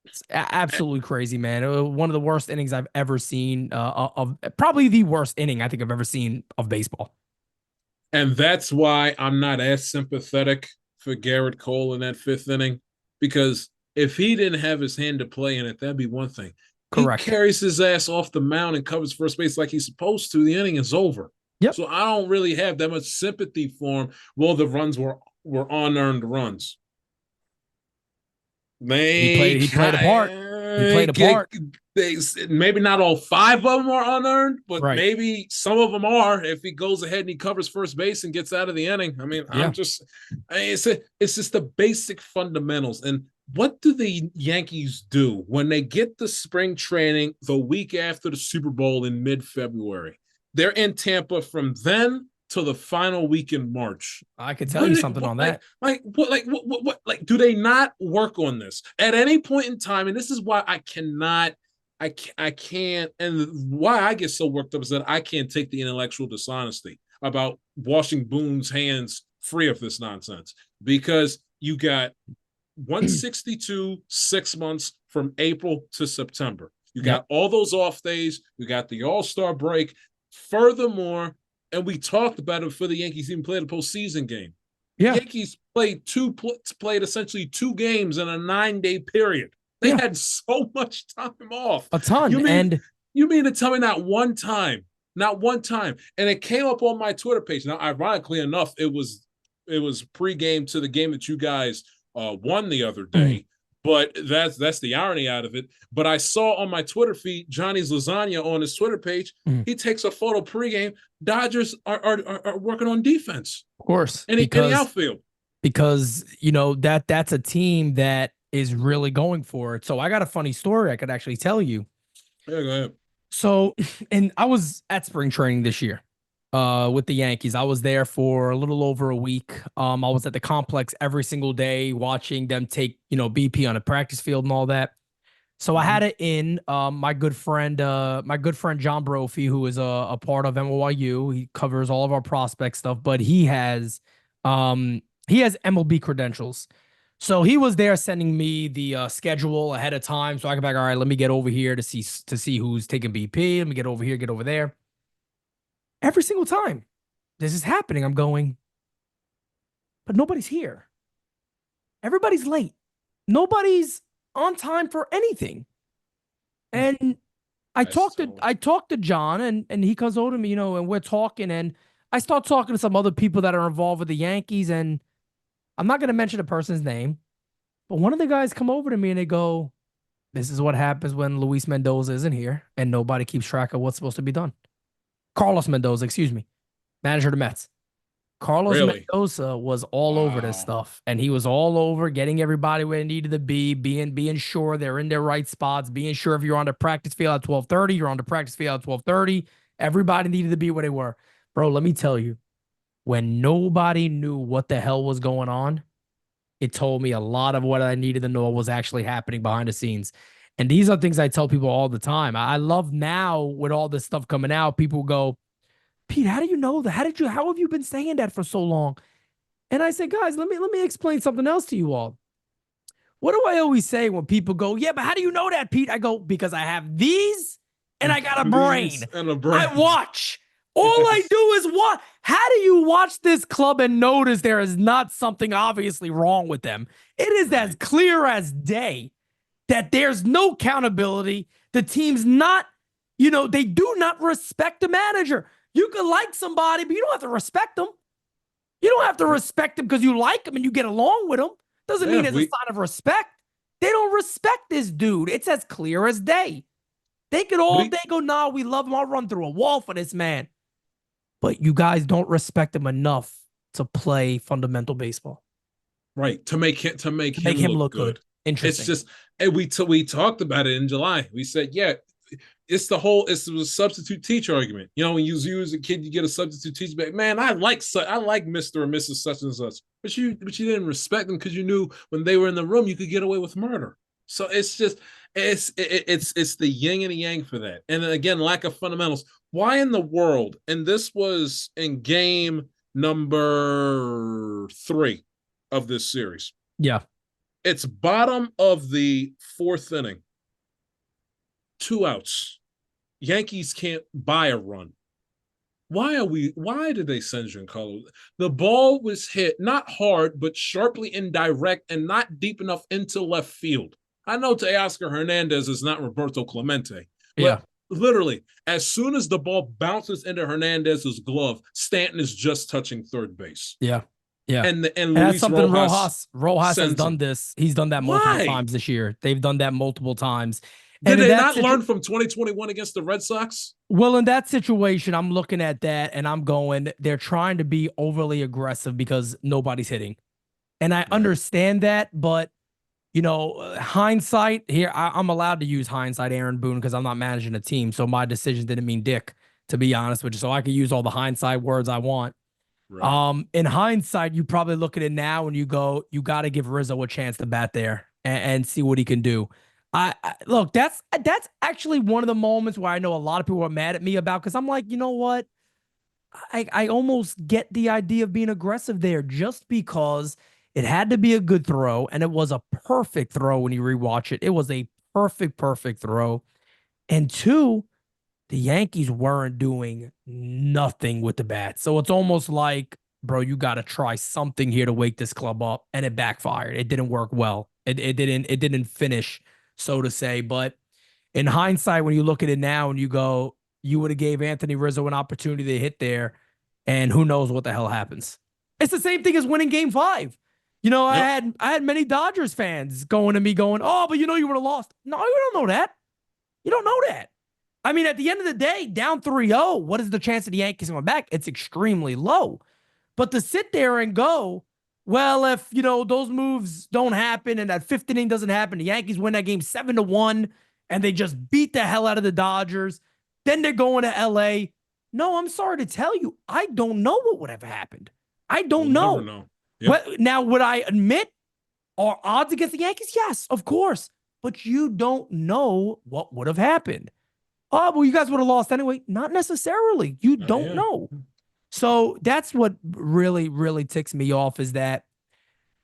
It's absolutely crazy, man. One of the worst innings I've ever seen of probably the worst inning I think I've ever seen of baseball. And that's why I'm not as sympathetic for Garrett Cole in that fifth inning, because if he didn't have his hand to play in it, that'd be one thing. Correct. He carries his ass off the mound and covers first base like he's supposed to. The inning is over. Yep. So I don't really have that much sympathy for him. Well, the runs were unearned runs. He played a part. He played a part. Maybe not all 5 of them are unearned, but maybe some of them are. If he goes ahead and he covers first base and gets out of the inning, I mean, it's just the basic fundamentals. And what do the Yankees do when they get the spring training the week after the Super Bowl in mid-February? They're in Tampa from then to the final week in March. I could tell you something on that. What, do they not work on this at any point in time? And this is why I can't, and why I get so worked up is that I can't take the intellectual dishonesty. about washing Boone's hands free of this nonsense, because you got 162 6 months from April to September. You Yep. got all those off days. You got the All-Star break. Furthermore, and we talked about it before the Yankees even played a postseason game. The Yeah. Yankees played essentially 2 games in a 9-day period. They Yeah. had so much time off. A ton. You mean And you mean to tell me not one time, and it came up on my Twitter page. Now, ironically enough, it was pregame to the game that you guys won the other day. But that's the irony out of it. But I saw on my Twitter feed Johnny's Lasagna on his Twitter page. He takes a photo pregame. Dodgers are working on defense. of course, Any outfield. because that's a team that is really going for it. So I got a funny story I could actually tell you. Yeah, go ahead. So, and I was at spring training this year with the Yankees. I was there for a little over a week. I was at the complex every single day watching them take, BP on a practice field and all that. So I had it in my good friend John Brophy, who is a part of NYU. He covers all of our prospect stuff, but he has MLB credentials. So he was there sending me the schedule ahead of time, so I could be like, all right, let me get over here to see who's taking BP. Let me get over here, get over there. Every single time this is happening, I'm going, but nobody's here. Everybody's late. Nobody's on time for anything. And I talked to John, and he comes over to me, and we're talking, and I start talking to some other people that are involved with the Yankees, and I'm not going to mention a person's name, but one of the guys come over to me and they go, "This is what happens when Luis Mendoza isn't here and nobody keeps track of what's supposed to be done." Carlos Mendoza, excuse me, manager of the Mets. Carlos Mendoza was all over this stuff, and he was all over getting everybody where they needed to be, being sure they're in their right spots, being sure if you're on the practice field at 12:30, you're on the practice field at 12:30. Everybody needed to be where they were. Bro, let me tell you, when nobody knew what the hell was going on, it told me a lot of what I needed to know was actually happening behind the scenes. And these are things I tell people all the time. I love now with all this stuff coming out, people go, "Pete, how do you know that? How have you been saying that for so long?" And I say, guys, let me explain something else to you all. What do I always say when people go, "Yeah, but how do you know that, Pete?" I go, because I have these and I got a brain. And a brain. I watch. All I do is watch. How do you watch this club and notice there is not something obviously wrong with them? It is as clear as day that there's no accountability. The team's not, they do not respect the manager. You can like somebody, but you don't have to respect them. You don't have to respect them because you like them and you get along with them. Doesn't mean it's a sign of respect. They don't respect this dude. It's as clear as day. They could all day go, "Nah, we love him. I'll run through a wall for this man." But you guys don't respect him enough to play fundamental baseball. Right. To make him look good. Interesting. It's just, and we talked about it in July. We said, yeah, it's the substitute teacher argument. When you use a kid, you get a substitute teacher back. Man, I like Mr. or Mrs. such and such, but you didn't respect them because you knew when they were in the room you could get away with murder. So it's just it's the yin and the yang for that. And then again, lack of fundamentals. Why in the world? And this was in game number 3 of this series. Yeah. It's bottom of the 4th inning. 2 outs. Yankees can't buy a run. Why did they send Giancarlo? The ball was hit, not hard, but sharply indirect and not deep enough into left field. I know Teoscar Hernandez is not Roberto Clemente, but literally, as soon as the ball bounces into Hernandez's glove, Stanton is just touching third base. Yeah. Yeah. And Luis that's something Rojas has done this. He's done that multiple times this year. They've done that multiple times. Did they not learn from 2021 against the Red Sox? Well, in that situation, I'm looking at that and I'm going, they're trying to be overly aggressive because nobody's hitting. And I understand that, but hindsight here, I'm allowed to use hindsight, Aaron Boone, because I'm not managing a team. So my decision didn't mean dick, to be honest with you. So I can use all the hindsight words I want. Right. In hindsight, you probably look at it now and you go, you got to give Rizzo a chance to bat there and see what he can do. I look, that's actually one of the moments where I know a lot of people are mad at me about, because I'm like, you know what? I almost get the idea of being aggressive there just because it had to be a good throw, and it was a perfect throw when you rewatch it. It was a perfect throw. And two, the Yankees weren't doing nothing with the bat. So it's almost like, bro, you got to try something here to wake this club up, and it backfired. It didn't work well. It didn't finish, so to say. But in hindsight, when you look at it now and you go, you would have gave Anthony Rizzo an opportunity to hit there, and who knows what the hell happens. It's the same thing as winning game 5. You know, Yep. I had many Dodgers fans going to me going, "Oh, but you know you would have lost." No, you don't know that. You don't know that. I mean, at the end of the day, down 3-0, what is the chance of the Yankees coming back? It's extremely low. But to sit there and go, well, if those moves don't happen and that fifth inning doesn't happen, the Yankees win that game 7-1, and they just beat the hell out of the Dodgers. Then they're going to LA. No, I'm sorry to tell you, I don't know what would have happened. I We'll don't never know. know. Yep. Now, would I admit are odds against the Yankees? Yes, of course. But you don't know what would have happened. Oh, well, you guys would have lost anyway. Not necessarily. You don't Yeah. know. So that's what really ticks me off is that,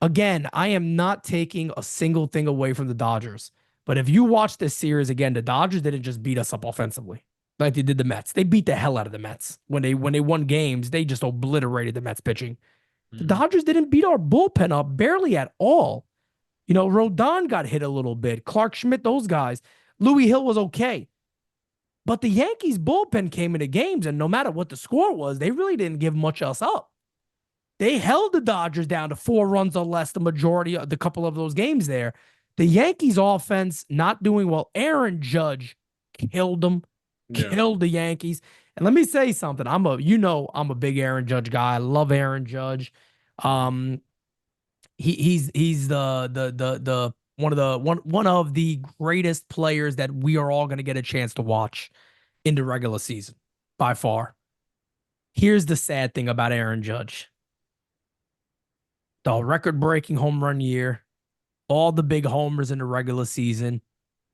again, I am not taking a single thing away from the Dodgers. But if you watch this series again, the Dodgers didn't just beat us up offensively like they did the Mets. They beat the hell out of the Mets. When they won games, they just obliterated the Mets pitching. The Mhm. Dodgers didn't beat our bullpen up barely at all. Rodon got hit a little bit. Clark Schmidt, those guys. Louis Hill was okay. But the Yankees bullpen came into games, and no matter what the score was, they really didn't give much else up. They held the Dodgers down to 4 runs or less the majority of the couple of those games there. The Yankees offense not doing well. Aaron Judge killed them, Yeah. killed the Yankees. And let me say something. I'm a big Aaron Judge guy. I love Aaron Judge. Um, he's the one of the greatest players that we are all going to get a chance to watch in the regular season by far. Here's the sad thing about Aaron Judge. The record-breaking home run year, all the big homers in the regular season,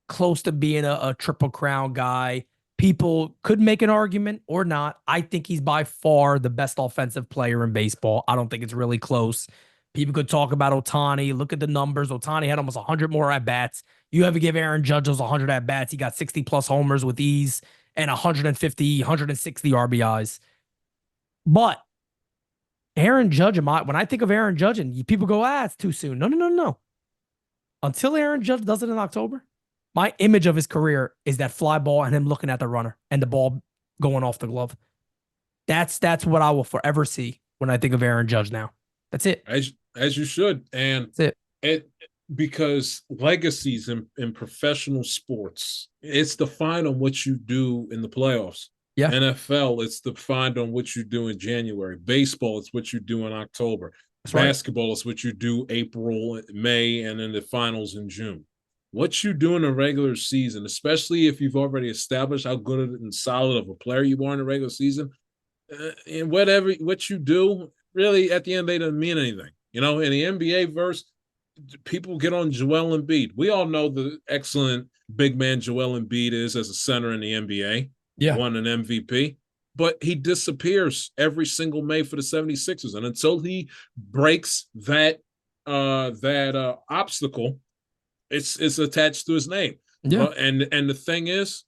close to being a triple crown guy. People could make an argument or not. I think he's by far the best offensive player in baseball. I don't think it's really close. People could talk about Ohtani. Look at the numbers. Ohtani had almost 100 more at bats. You ever give Aaron Judge those 100 at bats? He got 60 plus homers with ease and 150, 160 RBIs. But Aaron Judge, when I think of Aaron Judge, and people go, it's too soon. No. Until Aaron Judge does it in October, my image of his career is that fly ball and him looking at the runner and the ball going off the glove. That's what I will forever see when I think of Aaron Judge now. That's it. As you should. And That's it because legacies in professional sports, it's defined on what you do in the playoffs. Yeah. NFL, it's defined on what you do in January. Baseball, it's what you do in October. That's right. Basketball is what you do April, May, and then the finals in June. What you do in a regular season, especially if you've already established how good and solid of a player you are in the regular season, and what you do, really at the end they doesn't mean anything. In the NBA verse, people get on Joel Embiid. We all know the excellent big man Joel Embiid is as a center in the NBA. Yeah. Won an MVP. But he disappears every single May for the 76ers. And until he breaks that obstacle, it's attached to his name. Yeah. And the thing is,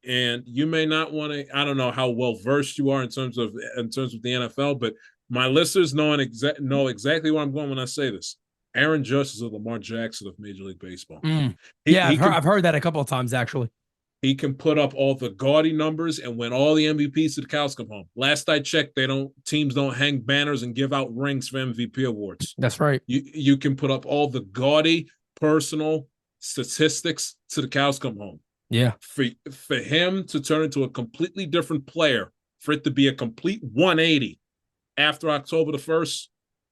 and you may not want to, I don't know how well versed you are in terms of the NFL, but my listeners know exactly where I'm going when I say this. Aaron Judge is the Lamar Jackson of Major League Baseball. I've heard that a couple of times actually. He can put up all the gaudy numbers and win all the MVPs to the cows come home. Last I checked, teams don't hang banners and give out rings for MVP awards. That's right. You can put up all the gaudy personal statistics to the cows come home. Yeah. For him to turn into a completely different player, for it to be a complete 180 after October the 1st,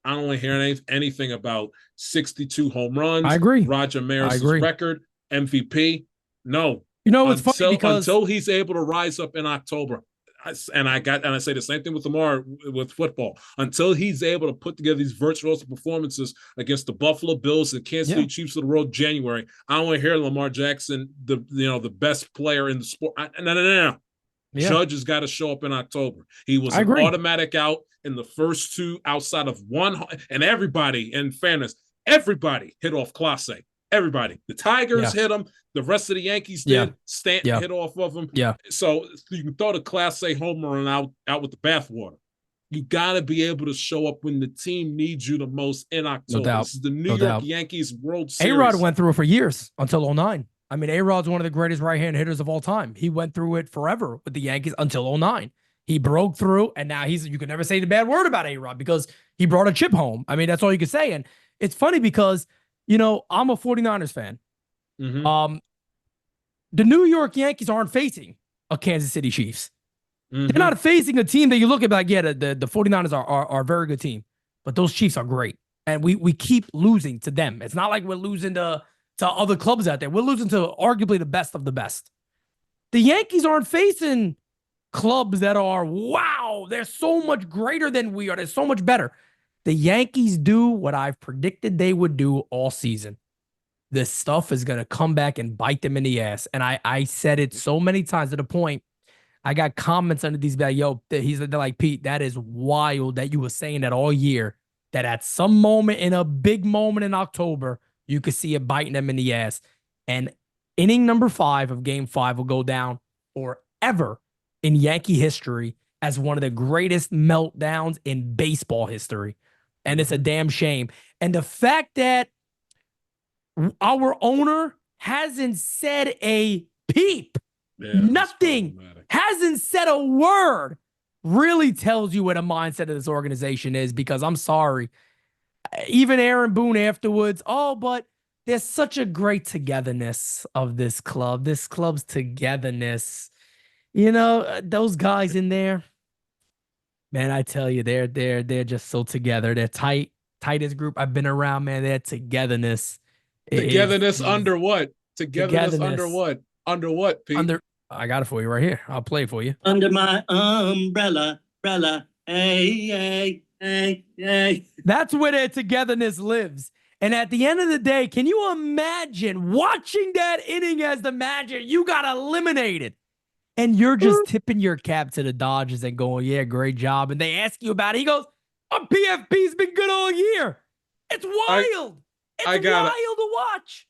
I don't want to hear anything about 62 home runs. I agree. Roger Maris' record, MVP. No. It's funny because until he's able to rise up in October, I say the same thing with Lamar with football. Until he's able to put together these virtuoso performances against the Buffalo Bills, the Kansas City Chiefs of the world, January, I don't want to hear Lamar Jackson, the best player in the sport. No. Yeah, Judge has got to show up in October. He was I an agree. automatic out in the first two outside of one. And everybody, in fairness, everybody hit off Clase. Everybody. The Tigers Yeah, hit him. The rest of the Yankees yeah, did. Stanton yeah, hit off of him. yeah. So you can throw the Clase homer and out with the bathwater. You got to be able to show up when the team needs you the most in No October. doubt. This is the New No York doubt. Yankees World A-Rod Series. went through it for years until '09. I mean, A-Rod's one of the greatest right-hand hitters of all time. He went through it forever with the Yankees until '09. He broke through, and now you can never say the bad word about A-Rod because he brought a chip home. I mean, that's all you can say. And it's funny because, I'm a 49ers fan. Mm-hmm. Um, the New York Yankees aren't facing a Kansas City Chiefs. They're Mm-hmm. not facing a team that you look at like, yeah, the 49ers are a very good team, but those Chiefs are great. And we keep losing to them. It's not like we're losing to other clubs out there. We're losing to arguably the best of the best. The Yankees aren't facing clubs that are, wow, they're so much greater than we are. They're so much better. The Yankees do what I've predicted they would do all season. This stuff is going to come back and bite them in the ass. And I said it so many times to the point I got comments under these like, yo, they're like, Pete, that is wild that you were saying that all year, that at some moment in a big moment in October, you could see it biting them in the ass. And inning number 5 of game 5 will go down forever in Yankee history as one of the greatest meltdowns in baseball history. And it's a damn shame. And the fact that our owner hasn't said a peep, nothing, hasn't said a word, really tells you what a mindset of this organization is. Because I'm sorry, even Aaron Boone afterwards, oh, but there's such a great togetherness of this club. This club's togetherness. Those guys in there, man, I tell you, they're just so together. They're tightest group I've been around, man. Their togetherness Togetherness is under what? Togetherness under togetherness. what? Under what, Pete? I got it for you right here. I'll play it for you. Under my umbrella, hey, hey, hey. That's where their togetherness lives. And at the end of the day, can you imagine watching that inning as the Magic? You got eliminated. And you're just tipping your cap to the Dodgers and going, yeah, great job. And they ask you about it. He goes, our PFP's been good all year. It's wild. It's wild to watch.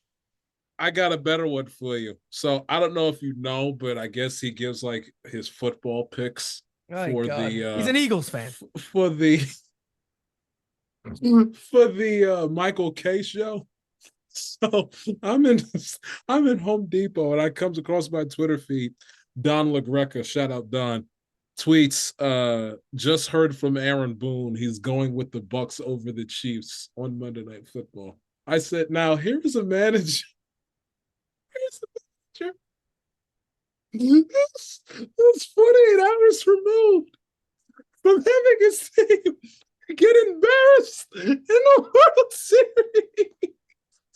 I got a better one for you. So I don't know if you know, but I guess he gives like his football picks for God. the He's an Eagles fan. For the Michael K show. So I'm in Home Depot and I comes across my Twitter feed. Don LaGreca, shout out Don, tweets, just heard from Aaron Boone. He's going with the Bucks over the Chiefs on Monday Night Football. I said, now here's a manager. That's 48 hours removed from having his team get embarrassed in the World Series.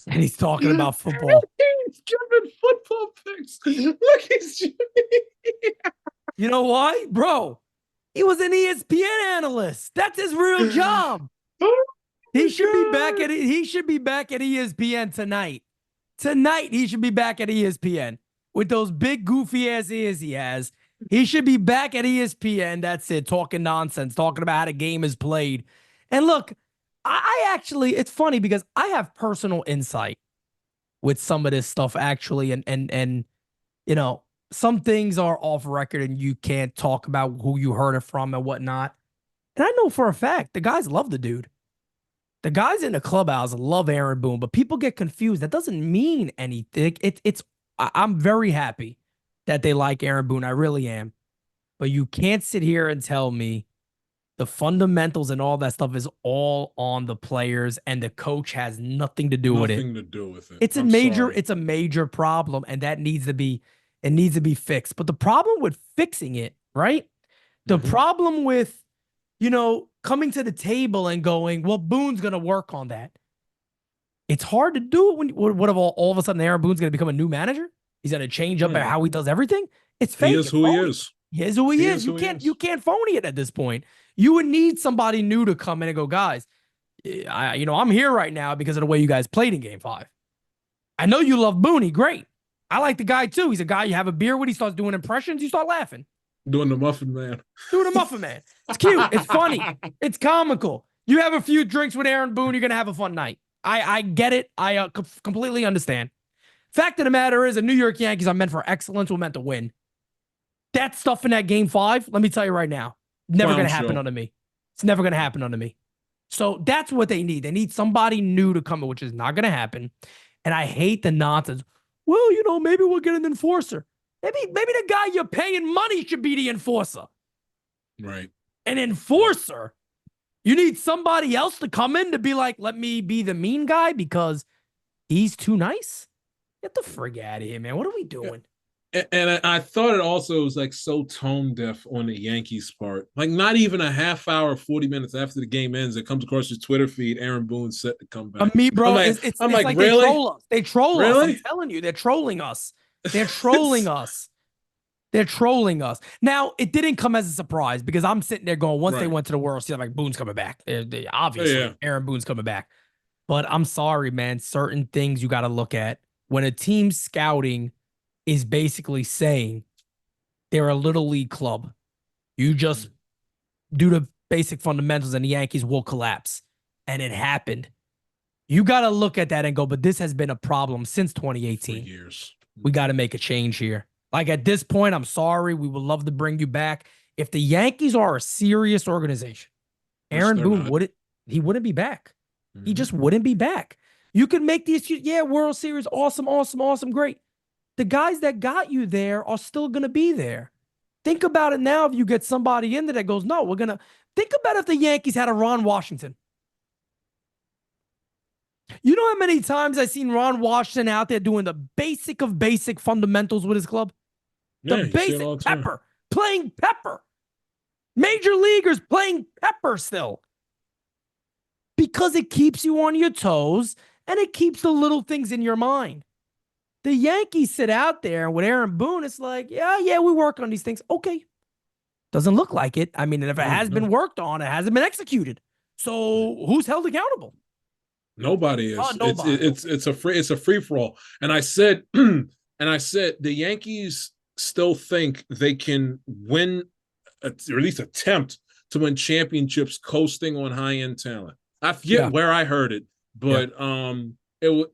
And he's talking about football. He's giving football picks. Look, he's You know why? Bro, he was an ESPN analyst. That's his real job. He should be back at ESPN tonight. Tonight, he should be back at ESPN with those big goofy ass ears he has. He should be back at ESPN. That's it, talking nonsense, talking about how the game is played. And look, I actually, it's funny because I have personal insight with some of this stuff actually, and some things are off record and you can't talk about who you heard it from and whatnot. And I know for a fact the guys love the dude. The guys in the clubhouse love Aaron Boone, but people get confused. That doesn't mean anything. I'm very happy that they like Aaron Boone. I really am. But you can't sit here and tell me the fundamentals and all that stuff is all on the players and the coach has nothing to do with it. Nothing to do with it. It's a major problem, and that needs to be fixed. But the problem with fixing it, right? The problem with coming to the table and going, well, Boone's going to work on that. It's hard to do it when what if all of a sudden Aaron Boone's going to become a new manager? He's going to change up how he does everything. It's fake. He is who he is. He is who he is. You can't phony it at this point. You would need somebody new to come in and go, guys, I'm here right now because of the way you guys played in Game 5. I know you love Booney. Great. I like the guy too. He's a guy you have a beer with. He starts doing impressions. You start laughing. Doing the Muffin Man. Doing a Muffin Man. It's cute. It's funny. It's comical. You have a few drinks with Aaron Boone, you're going to have a fun night. I get it. I completely understand. Fact of the matter is, the New York Yankees are meant for excellence. We're meant to win. That stuff in that game 5, let me tell you right now, never going to happen under me. It's never going to happen under me. So that's what they need. They need somebody new to come in, which is not going to happen. And I hate the nonsense. Well, maybe we'll get an enforcer. Maybe the guy you're paying money should be the enforcer. Right. An enforcer? You need somebody else to come in to be like, let me be the mean guy because he's too nice? Get the frig out of here, man. What are we doing? And I thought it also was like so tone deaf on the Yankees part. Like not even a half hour, 40 minutes after the game ends, it comes across your Twitter feed. Aaron Boone's set to come back. Me, bro. I'm like, really? They troll us. They troll us. Really? I'm telling you, they're trolling us. They're trolling us. They're trolling us. Now, it didn't come as a surprise because I'm sitting there going, once they went to the World Series, I'm like, Boone's coming back. Obviously, Aaron Boone's coming back. But I'm sorry, man. Certain things you got to look at. When a team scouting is basically saying they're a little league club, you just do the basic fundamentals and the Yankees will collapse. And it happened. You got to look at that and go, but this has been a problem since 2018. For years. We got to make a change here. Like at this point, I'm sorry. We would love to bring you back. If the Yankees are a serious organization, Aaron Boone wouldn't be back. He just wouldn't be back. You can make these, World Series, awesome, great. The guys that got you there are still going to be there. Think about it now if you get somebody in there that goes, no, we're going to. Think about if the Yankees had a Ron Washington. You know how many times I've seen Ron Washington out there doing the basic of basic fundamentals with his club? The basic pepper. Playing pepper. Major leaguers playing pepper still. Because it keeps you on your toes and it keeps the little things in your mind. The Yankees sit out there with Aaron Boone. It's like, yeah, we work on these things. Okay. Doesn't look like it. I mean, if it has been worked on, it hasn't been executed. So who's held accountable? Nobody is. Nobody. It's a free for all. And I said, the Yankees still think they can win, or at least attempt to win championships coasting on high end talent. I forget where I heard it, but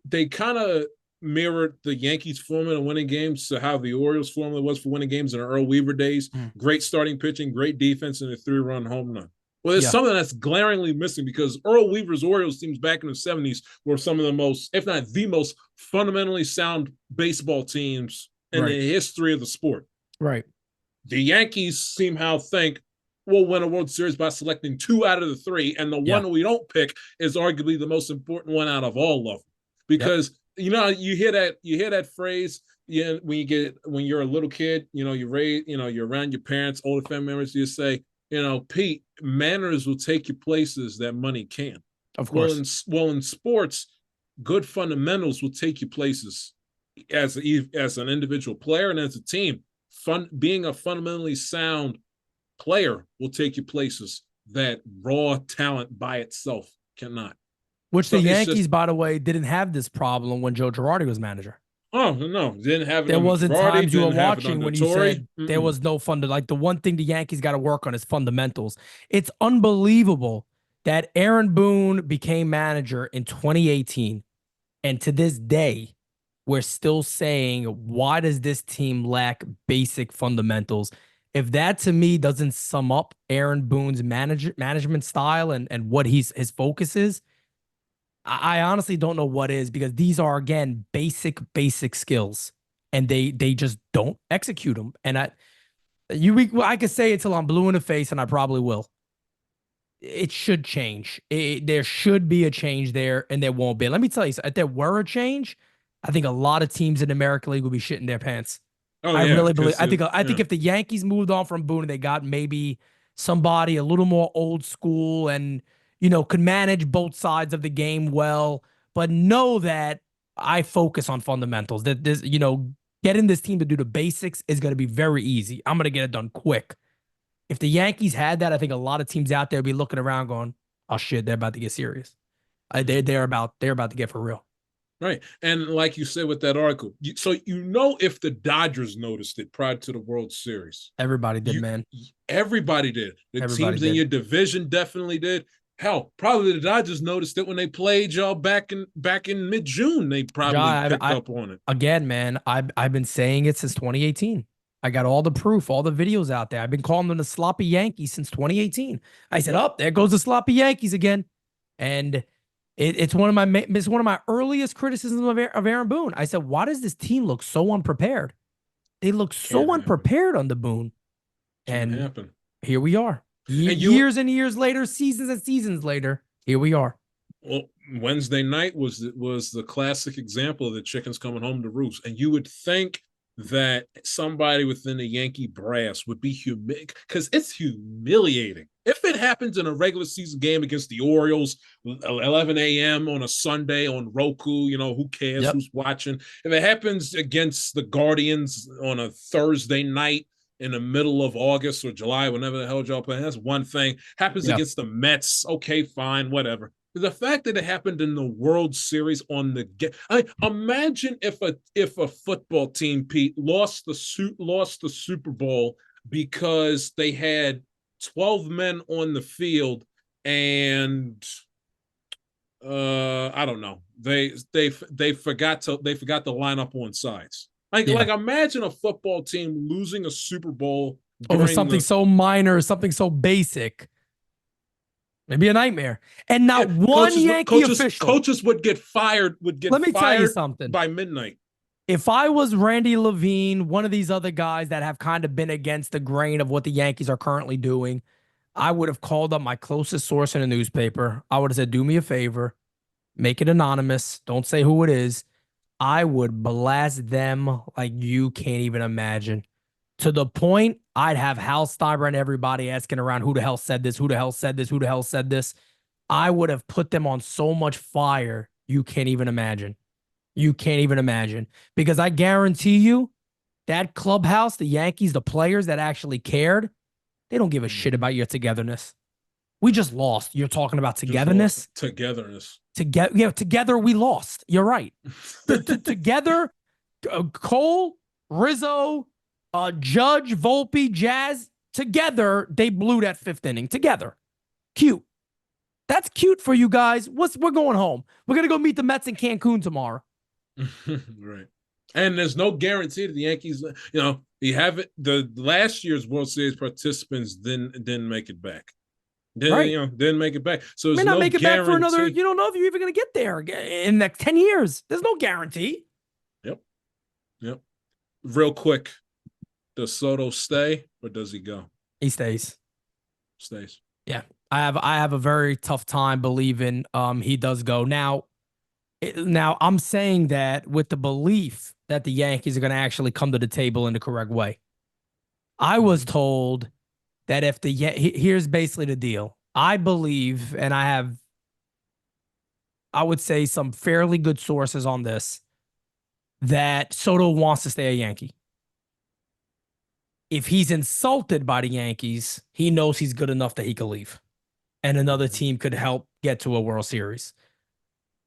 they kind of mirrored the Yankees' formula of winning games to how the Orioles' formula was for winning games in the Earl Weaver days. Great starting pitching, great defense, and a 3-run home run. Well, there's something that's glaringly missing because Earl Weaver's Orioles teams back in the 70s were some of the most, if not the most, fundamentally sound baseball teams in the history of the sport. Right. The Yankees somehow think we'll win a World Series by selecting 2 out of the 3, and the one we don't pick is arguably the most important one out of all of them. Because you hear that phrase, when you're a little kid, you're around your parents, older family members, you say, Pete, manners will take you places that money can't. Of course. Well, in sports, good fundamentals will take you places as an individual player and as a team. Being a fundamentally sound player will take you places that raw talent by itself cannot. Which the Yankees, by the way, didn't have this problem when Joe Girardi was manager. Oh, no. Didn't have it. There wasn't Girardi, times you were watching when you Torrey. said there was no like the one thing the Yankees got to work on is fundamentals. It's unbelievable that Aaron Boone became manager in 2018. And to this day, we're still saying, why does this team lack basic fundamentals? If that to me doesn't sum up Aaron Boone's management style and what his focus is, I honestly don't know what is, because these are, again, basic skills, and they just don't execute them. And I could say it till I'm blue in the face, and I probably will. It should change. There should be a change there, and there won't be. Let me tell you, if there were a change, I think a lot of teams in the American League would be shitting their pants. I really believe. I think if the Yankees moved on from Boone and they got maybe somebody a little more old school and could manage both sides of the game well, but know that I focus on fundamentals. That this, getting this team to do the basics is going to be very easy. I'm going to get it done quick. If the Yankees had that, I think a lot of teams out there would be looking around going, "Oh shit, they're about to get serious. They're about to get for real." Right. And like you said with that article, so if the Dodgers noticed it prior to the World Series, Everybody did, you man. everybody did. The Everybody teams in did. your division definitely did. Hell, probably the Dodgers noticed it when they played y'all back in mid-June. They probably John, picked up on it. again, man, I've been saying it since 2018. I got all the proof, all the videos out there. I've been calling them the sloppy Yankees since 2018. I said, "Oh, there goes the sloppy Yankees again," and it's one of my earliest criticisms of Aaron Boone. I said, "Why does this team look so unprepared? They look so unprepared on the Boone." Can't And happen. here we are. Years and years later, seasons and seasons later, here we are. Well, Wednesday night was the classic example of the chickens coming home to roost. And you would think that somebody within the Yankee brass would be because it's humiliating. If it happens in a regular season game against the Orioles, 11 a.m. on a Sunday on Roku, who cares who's watching? If it happens against the Guardians on a Thursday night in the middle of August or July, whenever the hell y'all playing, that's one thing. Happens against the Mets, okay, fine, whatever. The fact that it happened in the World Series imagine if a football team, Pete, lost the Super Bowl because they had 12 men on the field and I don't know, they forgot to line up on sides. Like imagine a football team losing a Super Bowl over something so minor, something so basic. Maybe a nightmare. And not one Yankee official. Coaches would get fired. Let me tell you something. By midnight. If I was Randy Levine, one of these other guys that have kind of been against the grain of what the Yankees are currently doing, I would have called up my closest source in a newspaper. I would have said, do me a favor, make it anonymous. Don't say who it is. I would blast them like you can't even imagine. To the point, I'd have Hal Steiber and everybody asking around who the hell said this, who the hell said this, who the hell said this. I would have put them on so much fire, you can't even imagine. You can't even imagine. Because I guarantee you, that clubhouse, the Yankees, the players that actually cared, they don't give a shit about your togetherness. We just lost. You're talking about togetherness? Togetherness. Together we lost. You're right. Together, Cole, Rizzo, Judge, Volpe, Jazz, together, they blew that fifth inning. Together. Cute. That's cute for you guys. We're going home. We're going to go meet the Mets in Cancun tomorrow. Right. And there's no guarantee that the Yankees, you have it. The last year's World Series participants didn't make it back. Didn't make it back. So there's no make it guarantee. Back for another, you don't know if you're even going to get there in the next 10 years. There's no guarantee. Yep. Real quick. Does Soto stay or does he go? He stays. Stays. Yeah. I have a very tough time believing he does go. Now I'm saying that with the belief that the Yankees are going to actually come to the table in the correct way. I was told that here's basically the deal. I believe, and I would say some fairly good sources on this, that Soto wants to stay a Yankee. If he's insulted by the Yankees, he knows he's good enough that he could leave. And another team could help get to a World Series.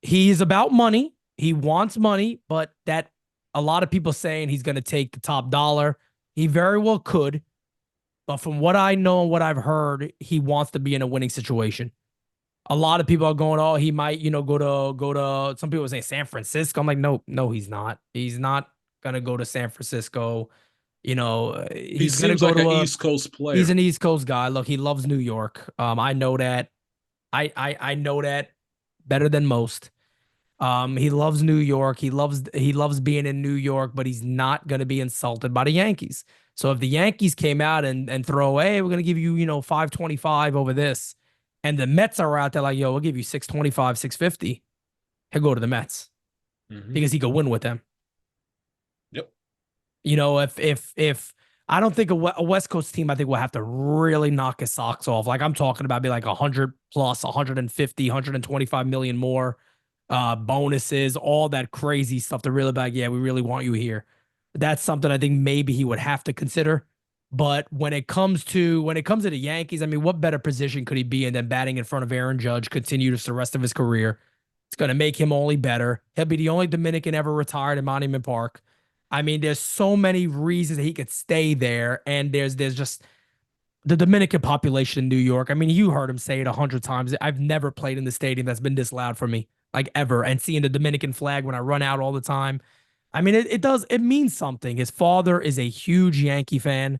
He's about money. He wants money, but that a lot of people saying he's going to take the top dollar. He very well could. But from what I know and what I've heard, he wants to be in a winning situation. A lot of people are going, oh, he might, go to some people say San Francisco. I'm like, no, he's not. He's not going to go to San Francisco. He's going to go to an East Coast player. He's an East Coast guy. Look, he loves New York. I know that. I know that better than most. He loves New York. He loves being in New York, but he's not going to be insulted by the Yankees. So if the Yankees came out and throw, hey, we're going to give you, 525 over this, and the Mets are out there like, yo, we'll give you 625, 650, he'll go to the Mets because he could win with them. Yep. If I don't think a West Coast team, I think will have to really knock his socks off. Like I'm talking about, be like 100 plus, 150, 125 million more, bonuses, all that crazy stuff to really be like, yeah, we really want you here. That's something I think maybe he would have to consider. But when it comes to the Yankees, I mean, what better position could he be in than batting in front of Aaron Judge, continue the rest of his career? It's going to make him only better. He'll be the only Dominican ever retired in Monument Park. I mean, there's so many reasons that he could stay there, and there's just the Dominican population in New York. I mean, you heard him say it 100 times. I've never played in the stadium that's been this loud for me, like ever. And seeing the Dominican flag when I run out all the time. I mean, it means something. His father is a huge Yankee fan.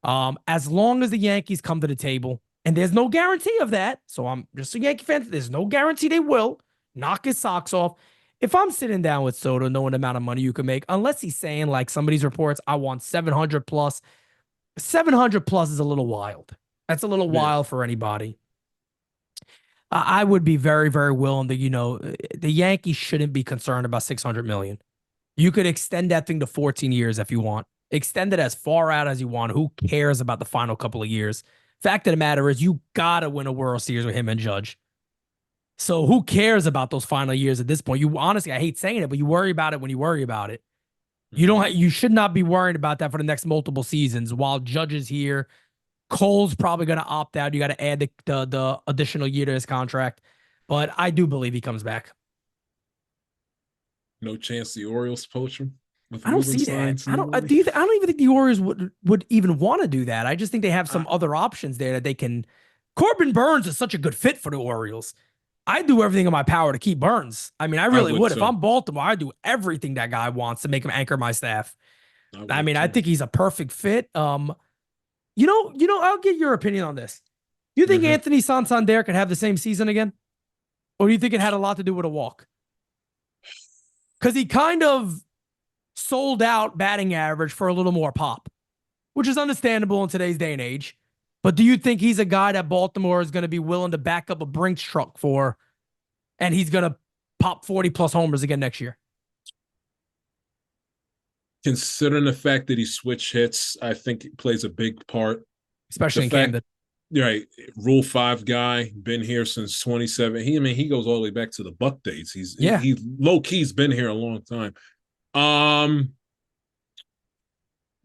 As long as the Yankees come to the table, and there's no guarantee of that. So I'm just a Yankee fan. There's no guarantee they will knock his socks off. If I'm sitting down with Soto, knowing the amount of money you can make, unless he's saying like some of these reports, I want 700 plus. 700 plus is a little wild. That's a little wild for anybody. I would be very, very willing to, the Yankees shouldn't be concerned about 600 million. You could extend that thing to 14 years if you want. Extend it as far out as you want. Who cares about the final couple of years? Fact of the matter is, you got to win a World Series with him and Judge. So who cares about those final years at this point? You honestly, I hate saying it, but you worry about it when you worry about it. You should not be worried about that for the next multiple seasons while Judge is here. Cole's probably going to opt out. You got to add the additional year to his contract. But I do believe he comes back. No chance the Orioles poach him? I don't see that. I don't even think the Orioles would even want to do that. I just think they have some other options there that they can. Corbin Burns is such a good fit for the Orioles. I'd do everything in my power to keep Burns. I mean, I really would. If I'm Baltimore, I'd do everything that guy wants to make him anchor my staff. I think he's a perfect fit. I'll get your opinion on this. You think Anthony Santander could have the same season again? Or do you think it had a lot to do with a walk? Because he kind of sold out batting average for a little more pop, which is understandable in today's day and age. But do you think he's a guy that Baltimore is going to be willing to back up a Brinks truck for, and he's going to pop 40-plus homers again next year? Considering the fact that he switched hits, I think it plays a big part. Especially in Camden. Right. Rule 5 guy, been here since 27. He goes all the way back to the Buck days. He low-key's been here a long time.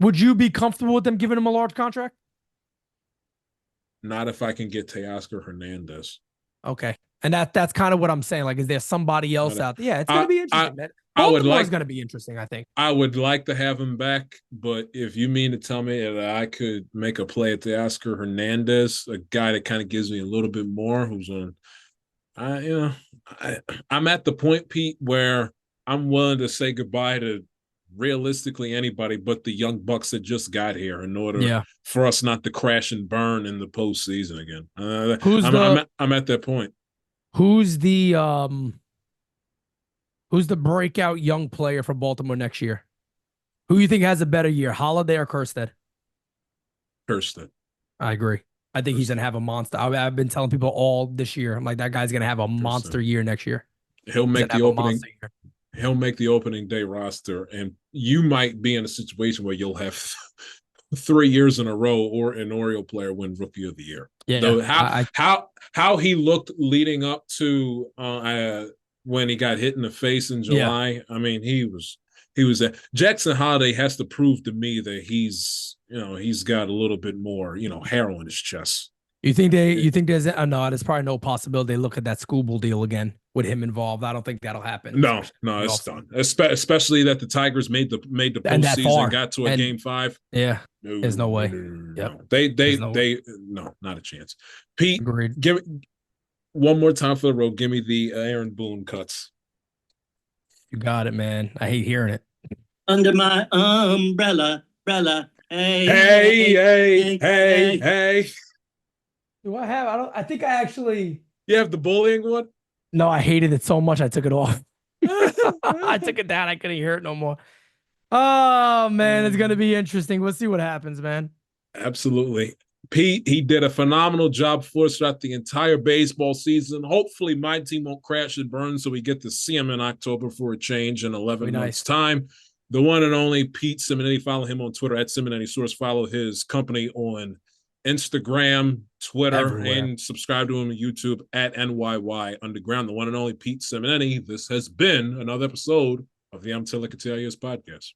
Would you be comfortable with them giving him a large contract? Not if I can get Teoscar Hernandez. Okay. And that's kind of what I'm saying. Like, is there somebody else out there? Yeah, it's going to be interesting, man. Baltimore's going to be interesting, I think. I would like to have him back, but if you mean to tell me that I could make a play at Teoscar Hernandez, a guy that kind of gives me a little bit more, who's on, I'm at the point, Pete, where I'm willing to say goodbye to realistically anybody but the young bucks that just got here in order for us not to crash and burn in the postseason again. I'm at that point. Who's the breakout young player for Baltimore next year? Who you think has a better year, Holiday or Kerstead? Kerstead. I agree. I think he's going to have a monster. I've been telling people all this year. I'm like, that guy's going to have a monster year next year. He'll make the opening day roster, and you might be in a situation where you'll have 3 years in a row or an Oriole player win Rookie of the Year. Yeah. So how he looked leading up to when he got hit in the face in July. Yeah. I mean, he was Jackson Holiday has to prove to me that he's got a little bit more, hair on his chest. You think there's there's probably no possibility they look at that Scooble deal again with him involved. I don't think that'll happen. No, it's done. Especially that the Tigers made the postseason, got to a Game 5. Yeah, there's no way. No. No, not a chance. Pete, agreed. Give one more time for the road. Give me the Aaron Boone cuts. You got it, man. I hate hearing it. Under my umbrella. Hey. Do I have? I think I actually. You have the bullying one? No, I hated it so much I took it off. I took it down. I couldn't hear it no more. Oh, man, it's going to be interesting. We'll see what happens, man. Absolutely. Pete, he did a phenomenal job for us throughout the entire baseball season. Hopefully my team won't crash and burn so we get to see him in October for a change in 11 months' time. The one and only Pete Simonetti. Follow him on Twitter at Simonetti Source. Follow his company on Instagram, Twitter, everywhere. And subscribe to him on YouTube at NYY Underground. The one and only Pete Simonetti. This has been another episode of the I'm Tillicatalias podcast.